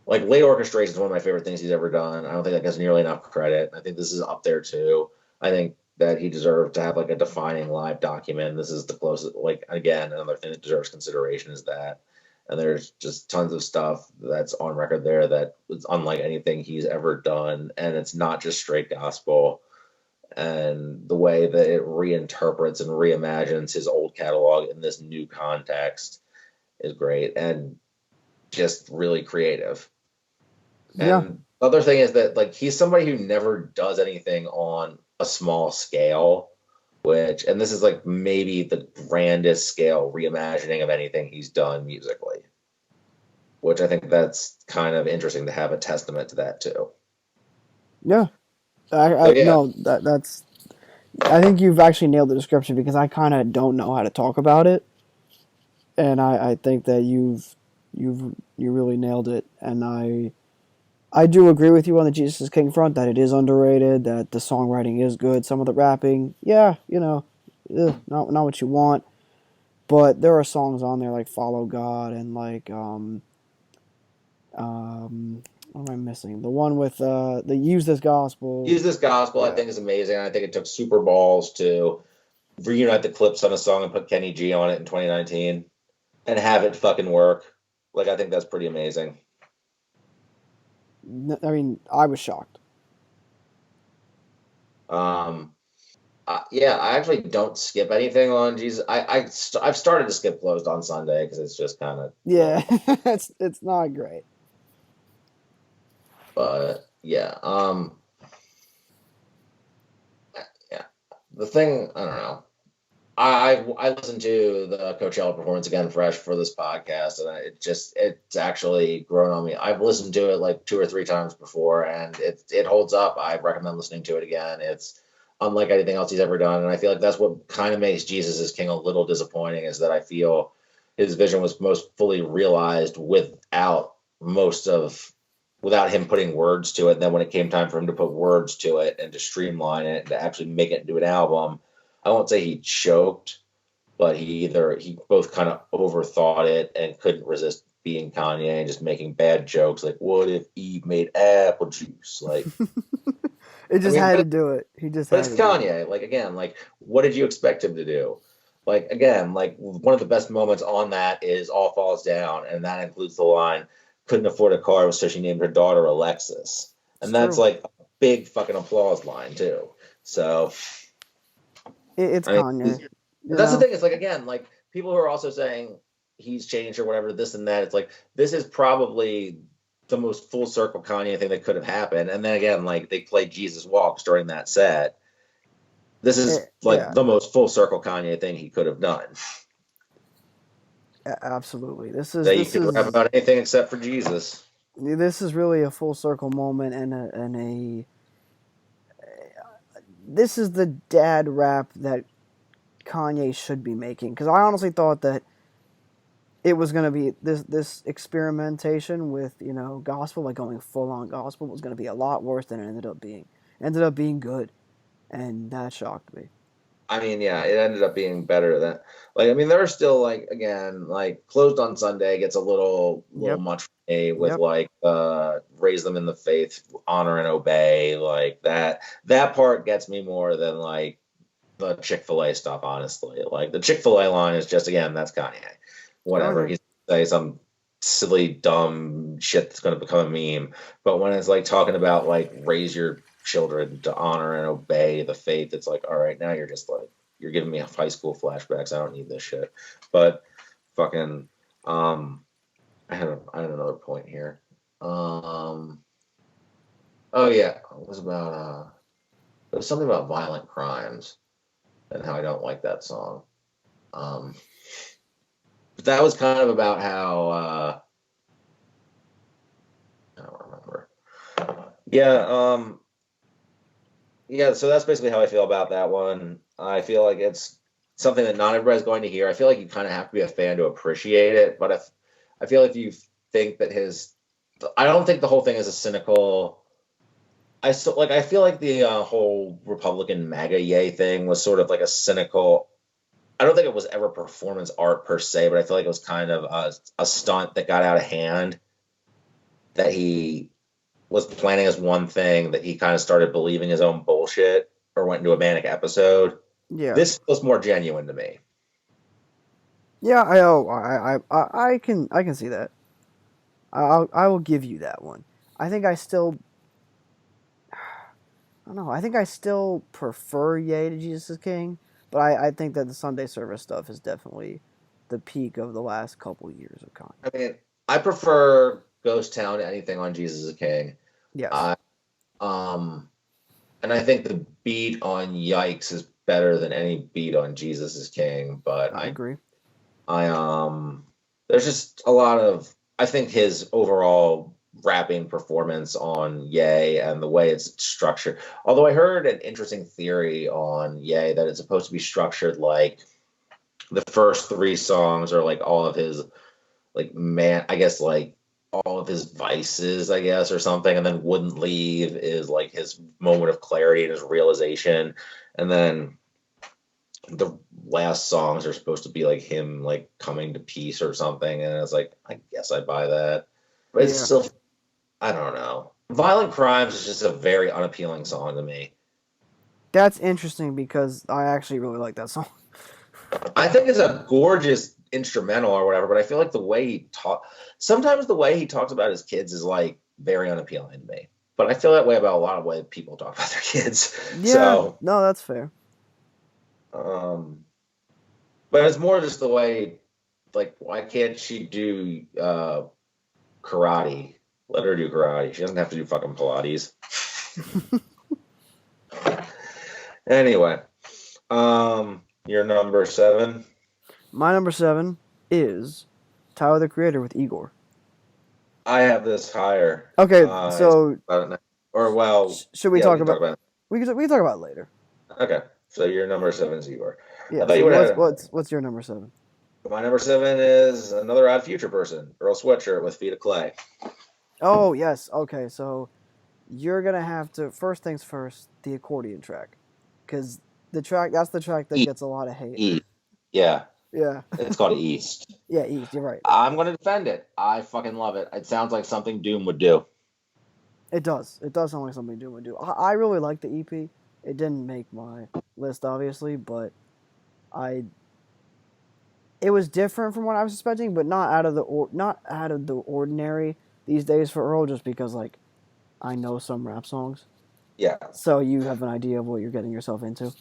Like, late orchestration is one of my favorite things he's ever done. I don't think that gets nearly enough credit. I think this is up there too. I think that he deserved to have like a defining live document. This is the closest. Like again, another thing that deserves consideration is that. And there's just tons of stuff that's on record there that is unlike anything he's ever done, and it's not just straight gospel. And the way that it reinterprets and reimagines his old catalog in this new context is great and just really creative. And the other thing is that like he's somebody who never does anything on a small scale, and this is like maybe the grandest scale reimagining of anything he's done musically, which I think that's kind of interesting to have a testament to that too. Yeah. No, that's. I think you've actually nailed the description because I kind of don't know how to talk about it, and I think that you really nailed it, and I do agree with you on the Jesus is King front that it is underrated, that the songwriting is good, some of the rapping, not what you want, but there are songs on there like Follow God and like what am I missing? The one with the Use This Gospel. Use This Gospel, I think is amazing. I think it took super balls to reunite the clips on a song and put Kenny G on it in 2019 and have it fucking work. Like I think that's pretty amazing. I mean, I was shocked. Yeah, I actually don't skip anything on Jesus. I've started to skip Closed on Sunday because it's just kind of it's not great. But yeah, the thing I don't know. I listened to the Coachella performance again fresh for this podcast, and it's actually grown on me. I've listened to it like 2 or 3 times before, and it holds up. I recommend listening to it again. It's unlike anything else he's ever done, and I feel like that's what kind of makes Jesus is King a little disappointing, is that I feel his vision was most fully realized without him putting words to it. And then when it came time for him to put words to it and to streamline it and to actually make it into an album, I won't say he choked, but he both kind of overthought it and couldn't resist being Kanye and just making bad jokes like, what if Eve made apple juice? Like, It I just mean, had to do it. He just but had it's to do it. Kanye. Like again, like what did you expect him to do? Like again, like one of the best moments on that is "All Falls Down," and that includes the line, "Couldn't afford a car, so she named her daughter Alexis," It's and that's true. like a big fucking applause line too. So It's I mean, Kanye. You that's the know. thing. It's like again, like people who are also saying he's changed or whatever, this and that. It's like this is probably the most full circle Kanye thing that could have happened. And then again, like they played Jesus Walks during that set. This is like Yeah. the most full circle Kanye thing he could have done. Absolutely. That you could rap about anything except for Jesus. This is really a full circle moment and a this is the dad rap that Kanye should be making, because I honestly thought that it was going to be this experimentation with, gospel, like going full on gospel, was going to be a lot worse than it ended up being. It ended up being good, and that shocked me. I mean, yeah, it ended up being better than like I mean there are still like again like Closed on Sunday gets a little Yep. much for me with Yep. like raise them in the faith, honor and obey, like that part gets me more than like the Chick-fil-A stuff, honestly. Like the Chick-fil-A line is just again, that's Kanye. Whatever. Kanye. He's say some silly, dumb shit that's gonna become a meme. But when it's like talking about like raise your children to honor and obey the faith, it's like, all right, now you're just like you're giving me high school flashbacks. I don't need this shit. But fucking I had another point here. Oh yeah, it was about it was something about violent crimes and how I don't like that song. Um, but that was kind of about how I don't remember. Yeah, yeah. So that's basically how I feel about that one. I feel like it's something that not everybody's going to hear. I feel like you kind of have to be a fan to appreciate it. But if I feel if you think that I don't think the whole thing is a cynical. I feel like the whole Republican MAGA yay thing was sort of like a cynical. I don't think it was ever performance art per se, but I feel like it was kind of a stunt that got out of hand. That he was planning as one thing, that he kind of started believing his own bullshit or went into a manic episode. Yeah. This feels more genuine to me. Yeah. I can see that. I will give you that one. I think I still. I don't know. I think I still prefer Yay to Jesus is King, but I think that the Sunday service stuff is definitely the peak of the last couple years of Kanye. I mean, I prefer Ghost Town to anything on Jesus is King. Yes. I um, and I think the beat on Yikes is better than any beat on Jesus is King. But I agree. there's just a lot of I think his overall rapping performance on Yay and the way it's structured. Although I heard an interesting theory on Yay that it's supposed to be structured like the first three songs are like all of his like man I guess like all of his vices, I guess, or something, and then Wouldn't Leave is like his moment of clarity and his realization, and then the last songs are supposed to be like him like coming to peace or something, and it's like I guess I buy that, but it's Yeah. still I don't know. Violent Crimes is just a very unappealing song to me. That's interesting because I actually really like that song. I think it's a gorgeous instrumental or whatever, but I feel like sometimes the way he talks about his kids is like very unappealing to me. But I feel that way about a lot of way people talk about their kids. Yeah. So, No, that's fair. but it's more just the way, like, why can't she do karate? Let her do karate. She doesn't have to do fucking Pilates. Anyway, your number 7. My number 7 is Tyler the Creator with Igor. I have this higher. Okay, so or well, should we yeah, talk we can about? talk about it. We can talk about it later. Okay, so your number 7 is Igor. Yeah. I thought you would have. What's your number 7? My number 7 is another Odd Future person, Earl Sweatshirt with Feet of Clay. Oh yes. Okay, so you're gonna have to first things first, the accordion track, because that's the track that gets a lot of hate. Yeah. Yeah. It's called East. Yeah, East. You're right. I'm gonna defend it. I fucking love it. It sounds like something Doom would do. It does. It does sound like something Doom would do. I really like the EP. It didn't make my list, obviously, but I it was different from what I was expecting, but not out of the ordinary these days for Earl. Just because like I know some rap songs, Yeah. so you have an idea of what you're getting yourself into.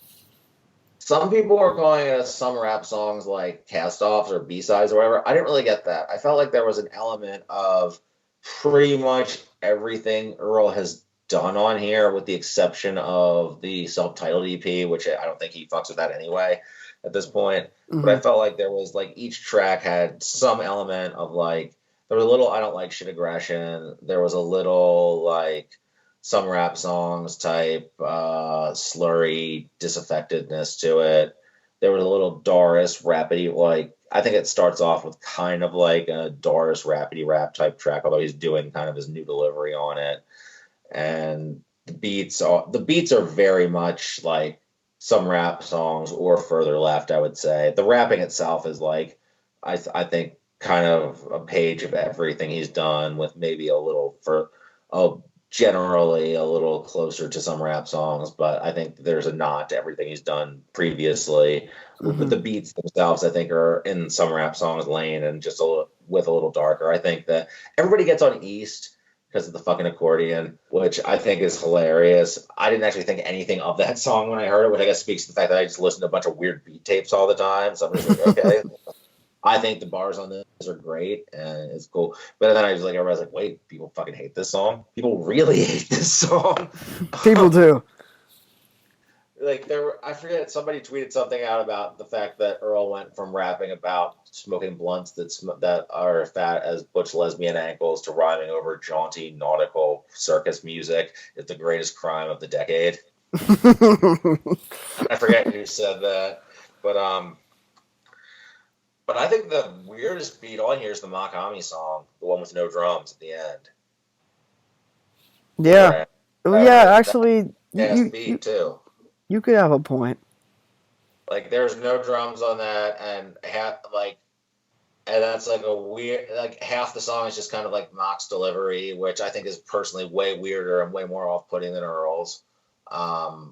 Some people are calling it some rap songs like cast-offs or B-sides or whatever. I didn't really get that. I felt like there was an element of pretty much everything Earl has done on here, with the exception of the self-titled EP, which I don't think he fucks with that anyway at this point. But I Mm-hmm. felt like there was like each track had some element of like there was a little I don't like shit aggression. There was a little like some rap songs type slurry disaffectedness to it. There was a little Doris rapidy, like I think it starts off with kind of like a Doris rapidy rap type track, although he's doing kind of his new delivery on it. And the beats are very much like some rap songs or further left, I would say. The rapping itself is like I think kind of a page of everything he's done, with maybe a little for a generally a little closer to some rap songs, but I think there's a nod to everything he's done previously. But Mm-hmm. the beats themselves, I think, are in some rap songs lane and just with a little darker. I think that everybody gets on East because of the fucking accordion, which I think is hilarious. I didn't actually think anything of that song when I heard it, which I guess speaks to the fact that I just listen to a bunch of weird beat tapes all the time. So I'm just like, okay. I think the bars on this are great and it's cool. But then I was like, everybody's like, wait, people fucking hate this song. People really hate this song. People do. Like I forget, somebody tweeted something out about the fact that Earl went from rapping about smoking blunts that are fat as butch lesbian ankles to rhyming over jaunty nautical circus music is the greatest crime of the decade. I forget who said that, but but I think the weirdest beat on here is the Makami song, the one with no drums at the end. Yeah. Yeah. Actually, Ass beat too. you could have a point. Like there's no drums on that, and and that's like a weird, like half the song is just kind of like Mock's delivery, which I think is personally way weirder and way more off-putting than Earl's.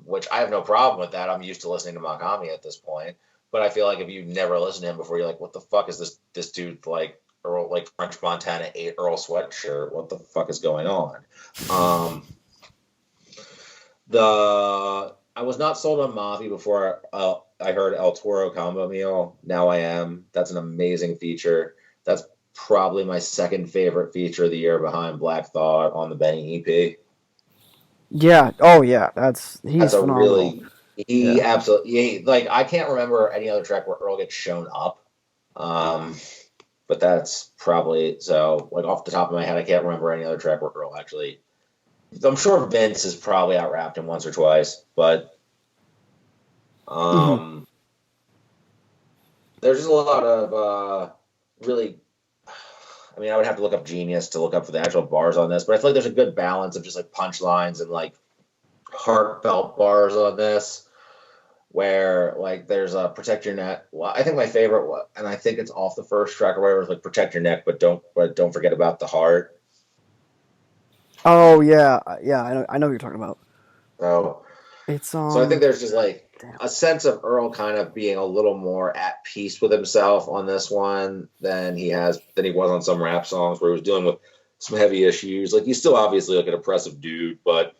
Which I have no problem with that. I'm used to listening to Makami at this point, but I feel like if you've never listened to him before, you're like, what the fuck is this dude like? Earl, like French Montana 8 Earl sweatshirt. What the fuck is going on? Um, the I was not sold on Mavi before I heard El Toro Combo Meal. Now I am. That's an amazing feature. That's probably my second favorite feature of the year, behind Black Thought on the Benny EP. Yeah. Oh yeah. He's That's a phenomenal. really Yeah. like I can't remember any other track where Earl gets shown up. But that's probably so like off the top of my head, I can't remember any other track where Earl actually. I'm sure Vince has probably out-rapped him once or twice, but Mm-hmm. there's just a lot of really. I mean, I would have to look up Genius to look up for the actual bars on this, but I feel like there's a good balance of just like punchlines and like heartfelt bars on this, where like there's a protect your neck. Well, I think my favorite one, and I think it's off the first track or whatever, is like protect your neck, but don't forget about the heart. Oh yeah. Yeah. I know what you're talking about. So It's so I think there's just like Damn. a sense of Earl kind of being a little more at peace with himself on this one than he was on some rap songs where he was dealing with some heavy issues. Like he's still obviously like an oppressive dude, but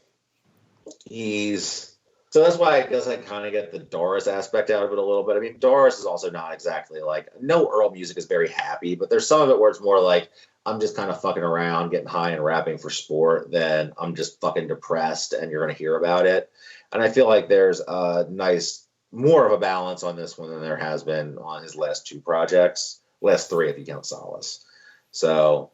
he's so that's why I guess I kind of get the Doris aspect out of it a little bit. I mean, Doris is also not exactly like no Earl music is very happy, but there's some of it where it's more like I'm just kind of fucking around, getting high and rapping for sport, than I'm just fucking depressed and you're gonna hear about it. And I feel like there's a nice more of a balance on this one than there has been on his last two projects, last three if you count Solace. So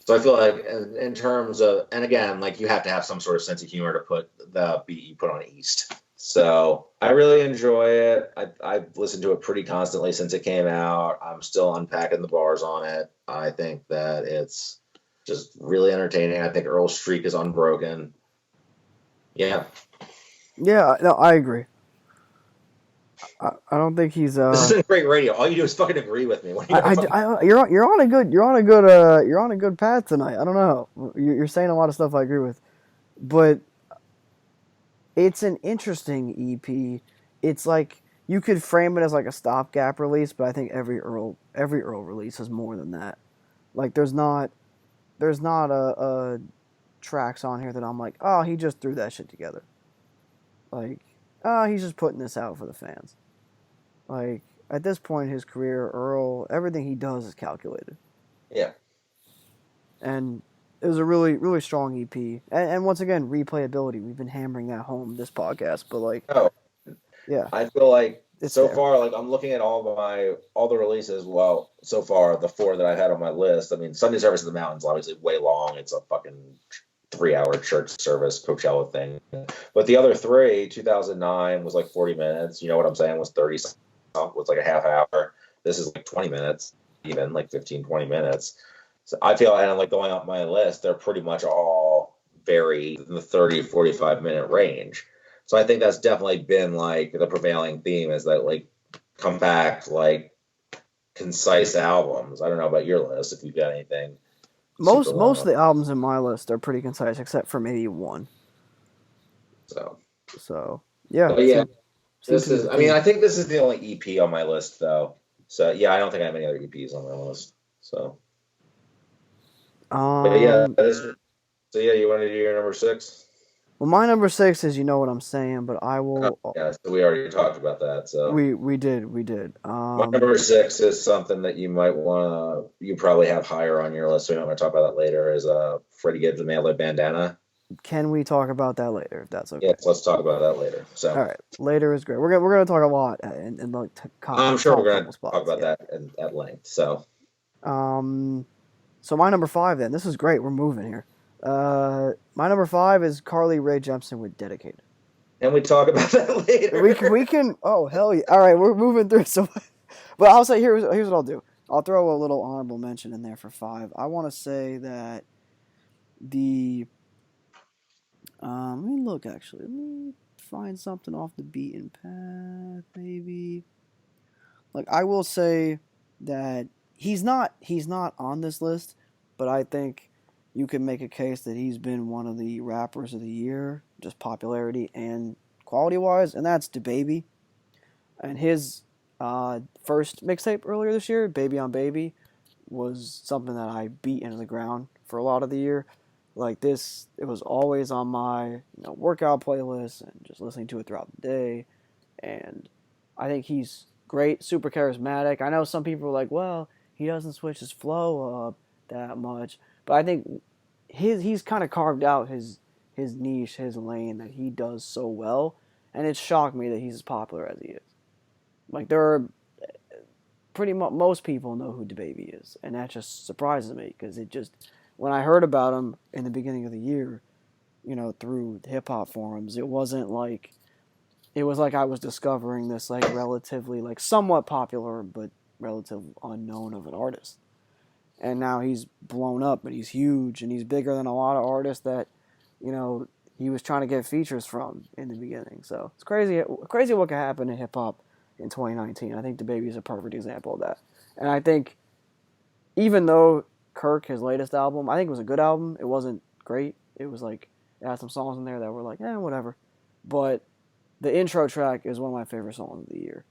so I feel like in terms of, and again, like you have to have some sort of sense of humor to put the beat you put on East. So I really enjoy it. I've listened to it pretty constantly since it came out. I'm still unpacking the bars on it. I think that it's just really entertaining. I think Earl's streak is unbroken. Yeah. Yeah. No, I agree. I don't think he's This isn't great radio. All you do is fucking agree with me. What are you gonna fucking... you're on a good path tonight. I don't know. You're saying a lot of stuff I agree with, but it's an interesting EP. It's like you could frame it as like a stopgap release, but I think every Earl release is more than that. Like there's not a tracks on here that I'm like, oh, he just threw that shit together. Like, oh, he's just putting this out for the fans. Like at this point in his career, Earl, everything he does is calculated. Yeah. And it was a really, really strong EP. And once again, replayability. We've been hammering that home this podcast, but like, Oh, yeah, I feel like it's so there. far, like I'm looking at all the releases. Well, so far the 4 that I had on my list. I mean, Sunday Service of the Mountains obviously way long. It's a fucking 3-hour church service Coachella thing. But the other 3, 2009 was like 40 minutes. You know what I'm saying? Was 30 something. Was like a half hour. This is like 20 minutes, even like 15, 20 minutes. So I feel, and I'm like going up my list, they're pretty much all very in the 30, 45-minute range. So I think that's definitely been like the prevailing theme is that like compact, like concise albums. I don't know about your list if you've got anything super Most long. of the albums in my list are pretty concise, except for maybe one. So, So yeah, but yeah, seems this to be is, the I mean, theme. I think this is the only EP on my list though. So yeah, I don't think I have any other EPs on my list. So, but yeah, Um, so yeah, you want to do your number 6? well, my number 6 is you know what I'm saying, but I will. Yeah, so we already talked about that. So We did. my number 6 is something that you might want to, you probably have higher on your list. So we might want to talk about that later. Is Freddie Gibbs and Mailer Bandana. Can we talk about that later? If that's okay. Yes, let's talk about that later. So All right, later is great. We're gonna talk a lot in like I'm sure top we're going couple to talk spots. about Yeah. that at length. So Um, so my number 5 then. This is great. We're moving here. My number 5 is Carly Rae Jepsen with Dedicated. can we talk about that later? We can. Oh hell yeah! All right, we're moving through. So, but I'll say here's what I'll do. I'll throw a little honorable mention in there for 5. I want to say that the let me look actually. Let me find something off the beaten path. Maybe like I will say that he's not on this list, but I think you can make a case that he's been one of the rappers of the year, just popularity and quality wise, and that's DaBaby. And his first mixtape earlier this year, Baby on Baby, was something that I beat into the ground for a lot of the year. Like this, it was always on my workout playlist and just listening to it throughout the day. And I think he's great, super charismatic. I know some people are like, well, he doesn't switch his flow up that much, but I think he's kind of carved out his niche, his lane that he does so well, and it shocked me that he's as popular as he is. Like there are pretty much most people know who DaBaby is, and that just surprises me because it just when I heard about him in the beginning of the year, through hip hop forums, it was like I was discovering this like relatively like somewhat popular but relative unknown of an artist. And now he's blown up and he's huge and he's bigger than a lot of artists that, you know, he was trying to get features from in the beginning. So it's crazy what can happen in hip hop in 2019. I think DaBaby is a perfect example of that. And I think even though Kirk, his latest album, I think it was a good album. It wasn't great. It was like it had some songs in there that were like, whatever. But the intro track is one of my favorite songs of the year,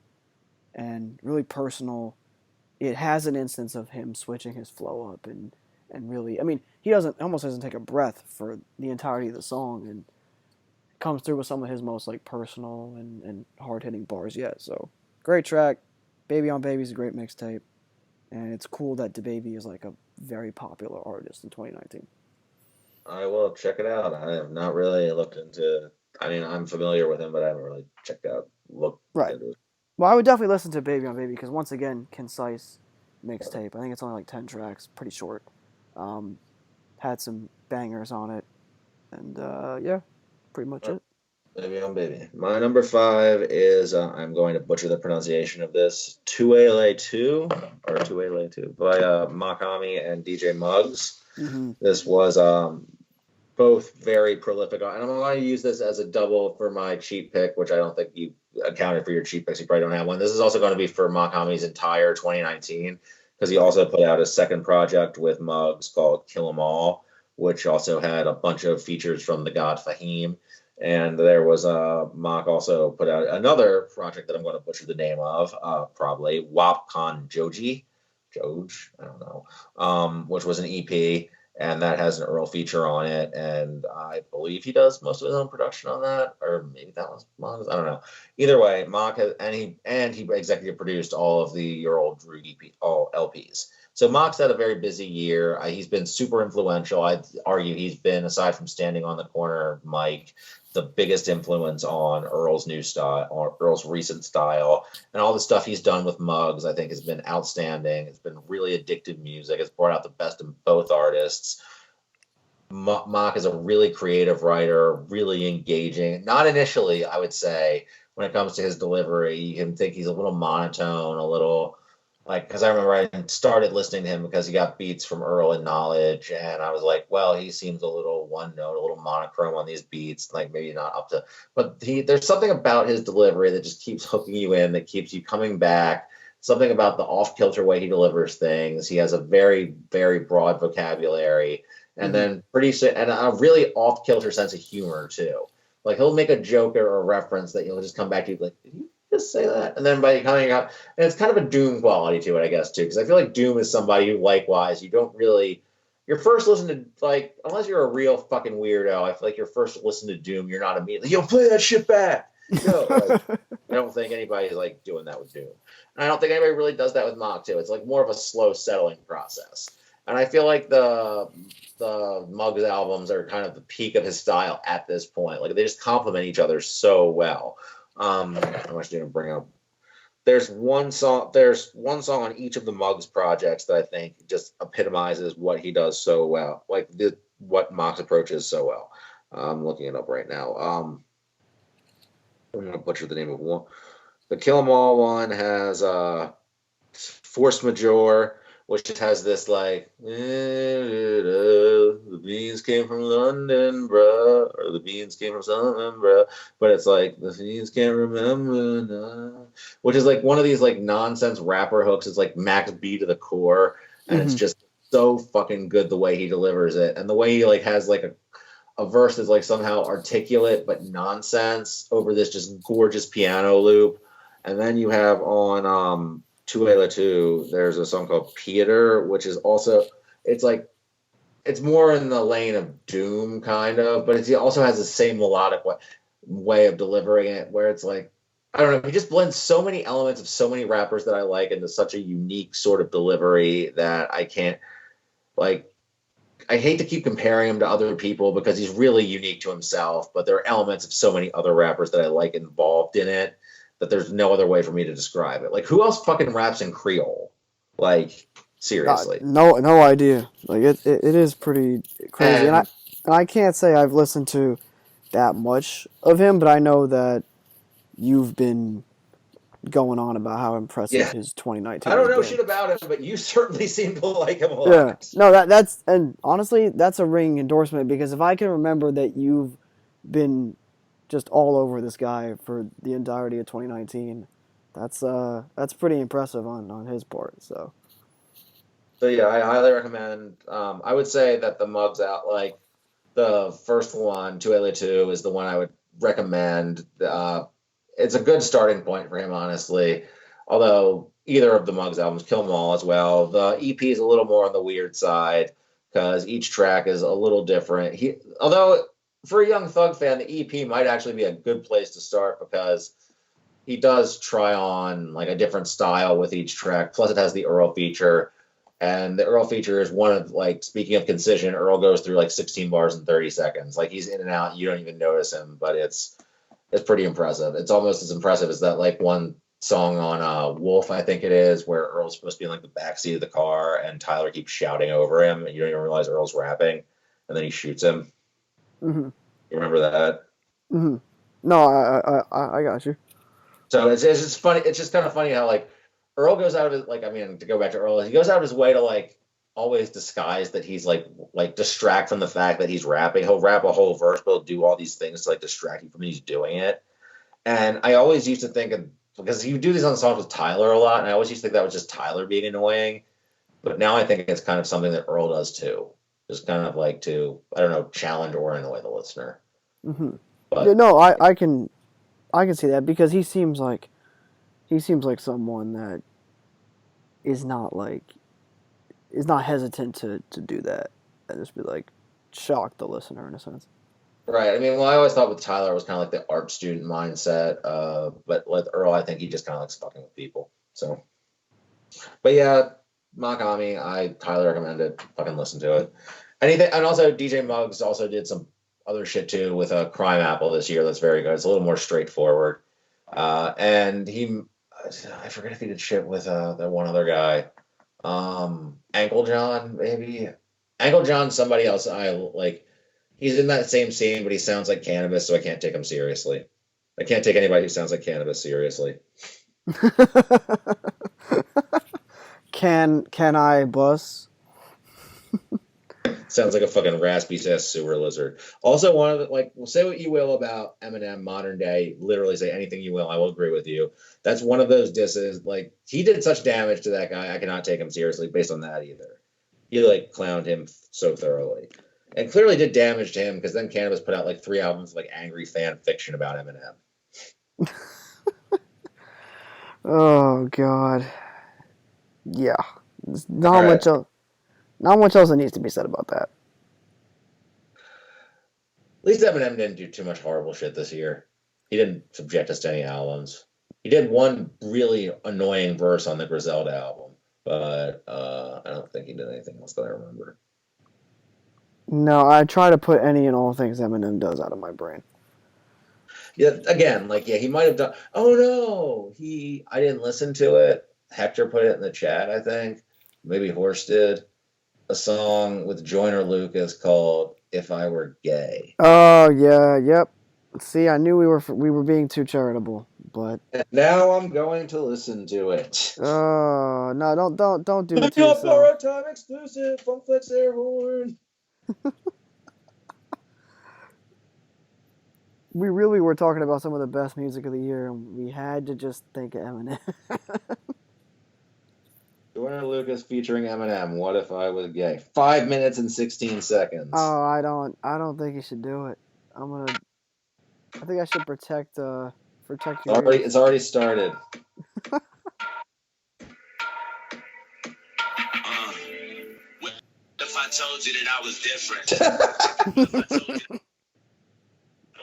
and really personal. It has an instance of him switching his flow up and really, I mean, he almost doesn't take a breath for the entirety of the song, and comes through with some of his most like personal and hard hitting bars yet. So great track. Baby on Baby is a great mixtape, and it's cool that DaBaby is like a very popular artist in 2019. I will check it out. I have not really looked into. I mean, I'm familiar with him, but I haven't really looked Right. into it. Well, I would definitely listen to Baby on Baby because once again, concise mixtape. I think it's only like 10 tracks, pretty short. Um, had some bangers on it, and yeah, pretty much it. Baby on Baby. My number 5 is I'm going to butcher the pronunciation of this. 2 or 2 by Makami and DJ Muggs. Mm-hmm. This was both very prolific. And I'm going to use this as a double for my cheat pick, which I don't think you accounted for your cheat picks. You probably don't have one. This is also going to be for Makami's entire 2019 because he also put out a second project with Muggs called Kill 'Em All, which also had a bunch of features from the god Fahim. And there was Mock also put out another project that I'm going to butcher the name of, probably Wapcon Joji, I don't know, which was an EP, and that has an Earl feature on it, and I believe he does most of his own production on that, or maybe that was Mock's. I don't know. Either way, Mock has, he executive produced all of the Earl Drew EP, all LPs. So Mock's had a very busy year. He's been super influential. I'd argue he's been, aside from standing on the corner mic, the biggest influence on Earl's new style, or Earl's recent style, and all the stuff he's done with Muggs, I think, has been outstanding. It's been really addictive music. It's brought out the best in both artists. Mock is a really creative writer, really engaging. Not initially, I would say, when it comes to his delivery, you can think he's a little monotone, a little like, because I remember I started listening to him because he got beats from Earl and Knowledge, and I was like, well, he seems a little one note, a little monochrome on these beats, like maybe not up to, but there's something about his delivery that just keeps hooking you in, that keeps you coming back. Something about the off kilter way he delivers things. He has a very, very broad vocabulary, and then and a really off kilter sense of humor too. Like he'll make a joke or a reference that you'll just come back to, like, did you just say that? And then by coming out, and it's kind of a Doom quality to it, I guess, too, because I feel like Doom is somebody who, likewise, you don't really, your first listen to, like, unless you're a real fucking weirdo, I feel like your first listen to Doom, you're not immediately, yo, play that shit back. Like, I don't think anybody's like doing that with Doom. And I don't think anybody really does that with Mock, too. It's like more of a slow settling process. And I feel like the Muggs albums are kind of the peak of his style at this point. Like, they just complement each other so well. How much do you bring up? There's one song on each of the Muggs projects that I think just epitomizes what he does so well, like what Mock's approach is so well. I'm looking it up right now. I'm gonna butcher the name of one. The Kill 'Em All one has Force Majeure, which just has this like the beans came from London, bruh, or the beans came from something, bruh. But it's like the beans can't remember now, which is like one of these like nonsense rapper hooks. It's like Max B to the core, and it's just so fucking good the way he delivers it, and the way he like has like a verse that's like somehow articulate but nonsense over this just gorgeous piano loop. And then you have on Tuela 2, there's a song called Peter, which is also, it's like, it's more in the lane of Doom, kind of, but it also has the same melodic way of delivering it, where it's like, I don't know, he just blends so many elements of so many rappers that I like into such a unique sort of delivery that I can't, like, I hate to keep comparing him to other people because he's really unique to himself, but there are elements of so many other rappers that I like involved in it that there's no other way for me to describe it. Like, who else fucking raps in Creole? Like, seriously. No idea. Like, it is pretty crazy. And I can't say I've listened to that much of him, but I know that you've been going on about how impressive his 2019 I don't know been. shit about him, but you certainly seem to like him a lot. Yeah. No, that's, and honestly, that's a ringing endorsement, because if I can remember that you've been just all over this guy for the entirety of 2019, that's pretty impressive on his part. So yeah, I highly recommend. I would say that the Muggs out, like the first one, 2 is the one I would recommend. It's a good starting point for him, honestly. Although either of the Muggs albums, Kill 'Em All as well. The EP is a little more on the weird side because each track is a little different. Although for a Young Thug fan, the EP might actually be a good place to start because he does try on like a different style with each track. Plus, it has the Earl feature. And the Earl feature is one of, like, speaking of concision, Earl goes through like 16 bars in 30 seconds. Like, he's in and out. You don't even notice him, but it's pretty impressive. It's almost as impressive as that like one song on Wolf, I think it is, where Earl's supposed to be in like the backseat of the car and Tyler keeps shouting over him and you don't even realize Earl's rapping and then he shoots him. Mm-hmm. You remember that? Mm-hmm. No, I got you. So it's just funny. It's just kind of funny how like Earl goes out of his, like, I mean, to go back to Earl, he goes out of his way to like always disguised that he's like distract from the fact that he's rapping. He'll rap a whole verse, but he'll do all these things to like distract you from he's doing it. And I always used to think of, because you do these on songs with Tyler a lot, and I always used to think that was just Tyler being annoying. But now I think it's kind of something that Earl does too. Just kind of like to, I don't know, challenge or annoy the listener. Mm-hmm. But Yeah, no, I can see that, because he seems like someone that is not hesitant to do that and just be like shock the listener in a sense. right. I mean, well, I always thought with Tyler it was kind of like the art student mindset. But with Earl, I think he just kind of likes fucking with people. So, but yeah, Makami, I highly recommend it. Fucking listen to it. Anything, and also DJ Muggs also did some other shit too with a Crime Apple this year. That's very good. It's a little more straightforward. And I forget if he did shit with that one other guy, Ankle John, maybe. Ankle John, somebody else I like. He's in that same scene, but he sounds like Cannabis, so I can't take him seriously. I can't take anybody who sounds like Cannabis seriously. Can I bus? Sounds like a fucking raspy ass sewer lizard. Also, one of the, like, say what you will about Eminem modern day, literally say anything you will, I will agree with you. That's one of those disses. Like, he did such damage to that guy, I cannot take him seriously based on that either. He like clowned him so thoroughly, and clearly did damage to him because then Cannabis put out like 3 albums of like angry fan fiction about Eminem. Oh God, yeah. Not All right. much else. Not much else that needs to be said about that. At least Eminem didn't do too much horrible shit this year. He didn't subject us to any albums. He did one really annoying verse on the Griselda album, but I don't think he did anything else that I remember. No, I try to put any and all things Eminem does out of my brain. Yeah, again, like, yeah, he might have done. Oh no, I didn't listen to it. Hector put it in the chat, I think. Maybe Horst did. A song with Joyner Lucas called "If I Were Gay." Oh yeah, yep. See, I knew we were being too charitable, but And now I'm going to listen to it. no, don't do it to Your yourself. borrowed time exclusive from Flex Airhorn. We really were talking about some of the best music of the year, and we had to just think of Eminem. Joyner Lucas featuring Eminem. What if I was gay? 5 minutes and 16 seconds. Oh, I don't think you should do it. I think I should protect your ears. It's already started. What if I told you that I was different?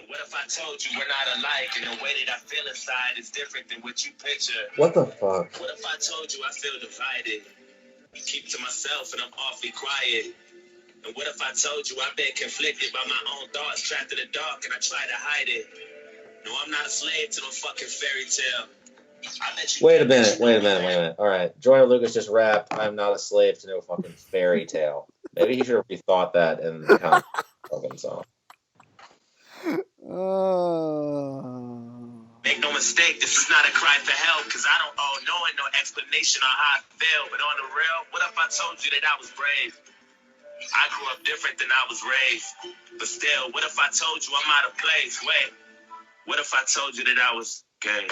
What if I told you we're not alike, and the way that I feel inside is different than what you picture? What the fuck? What if I told you I feel divided? I keep to myself and I'm awfully quiet. And what if I told you I've been conflicted by my own thoughts, trapped in the dark, and I try to hide it? No, I'm not a slave to no fucking fairy tale. Wait a minute. All right. Joyner Lucas just rapped, "I'm not a slave to no fucking fairy tale." Maybe he should have rethought that in the fucking song. Make no mistake, this is not a cry for help, because I don't owe no one no explanation on how I feel. But on the real, what if I told you that I was brave? I grew up different than I was raised. But still, what if I told you I'm out of place? Wait, what if I told you that I was gay?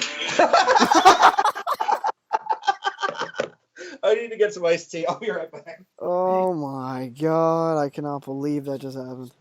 I need to get some iced tea. I'll be right back. Oh my God, I cannot believe that just happened.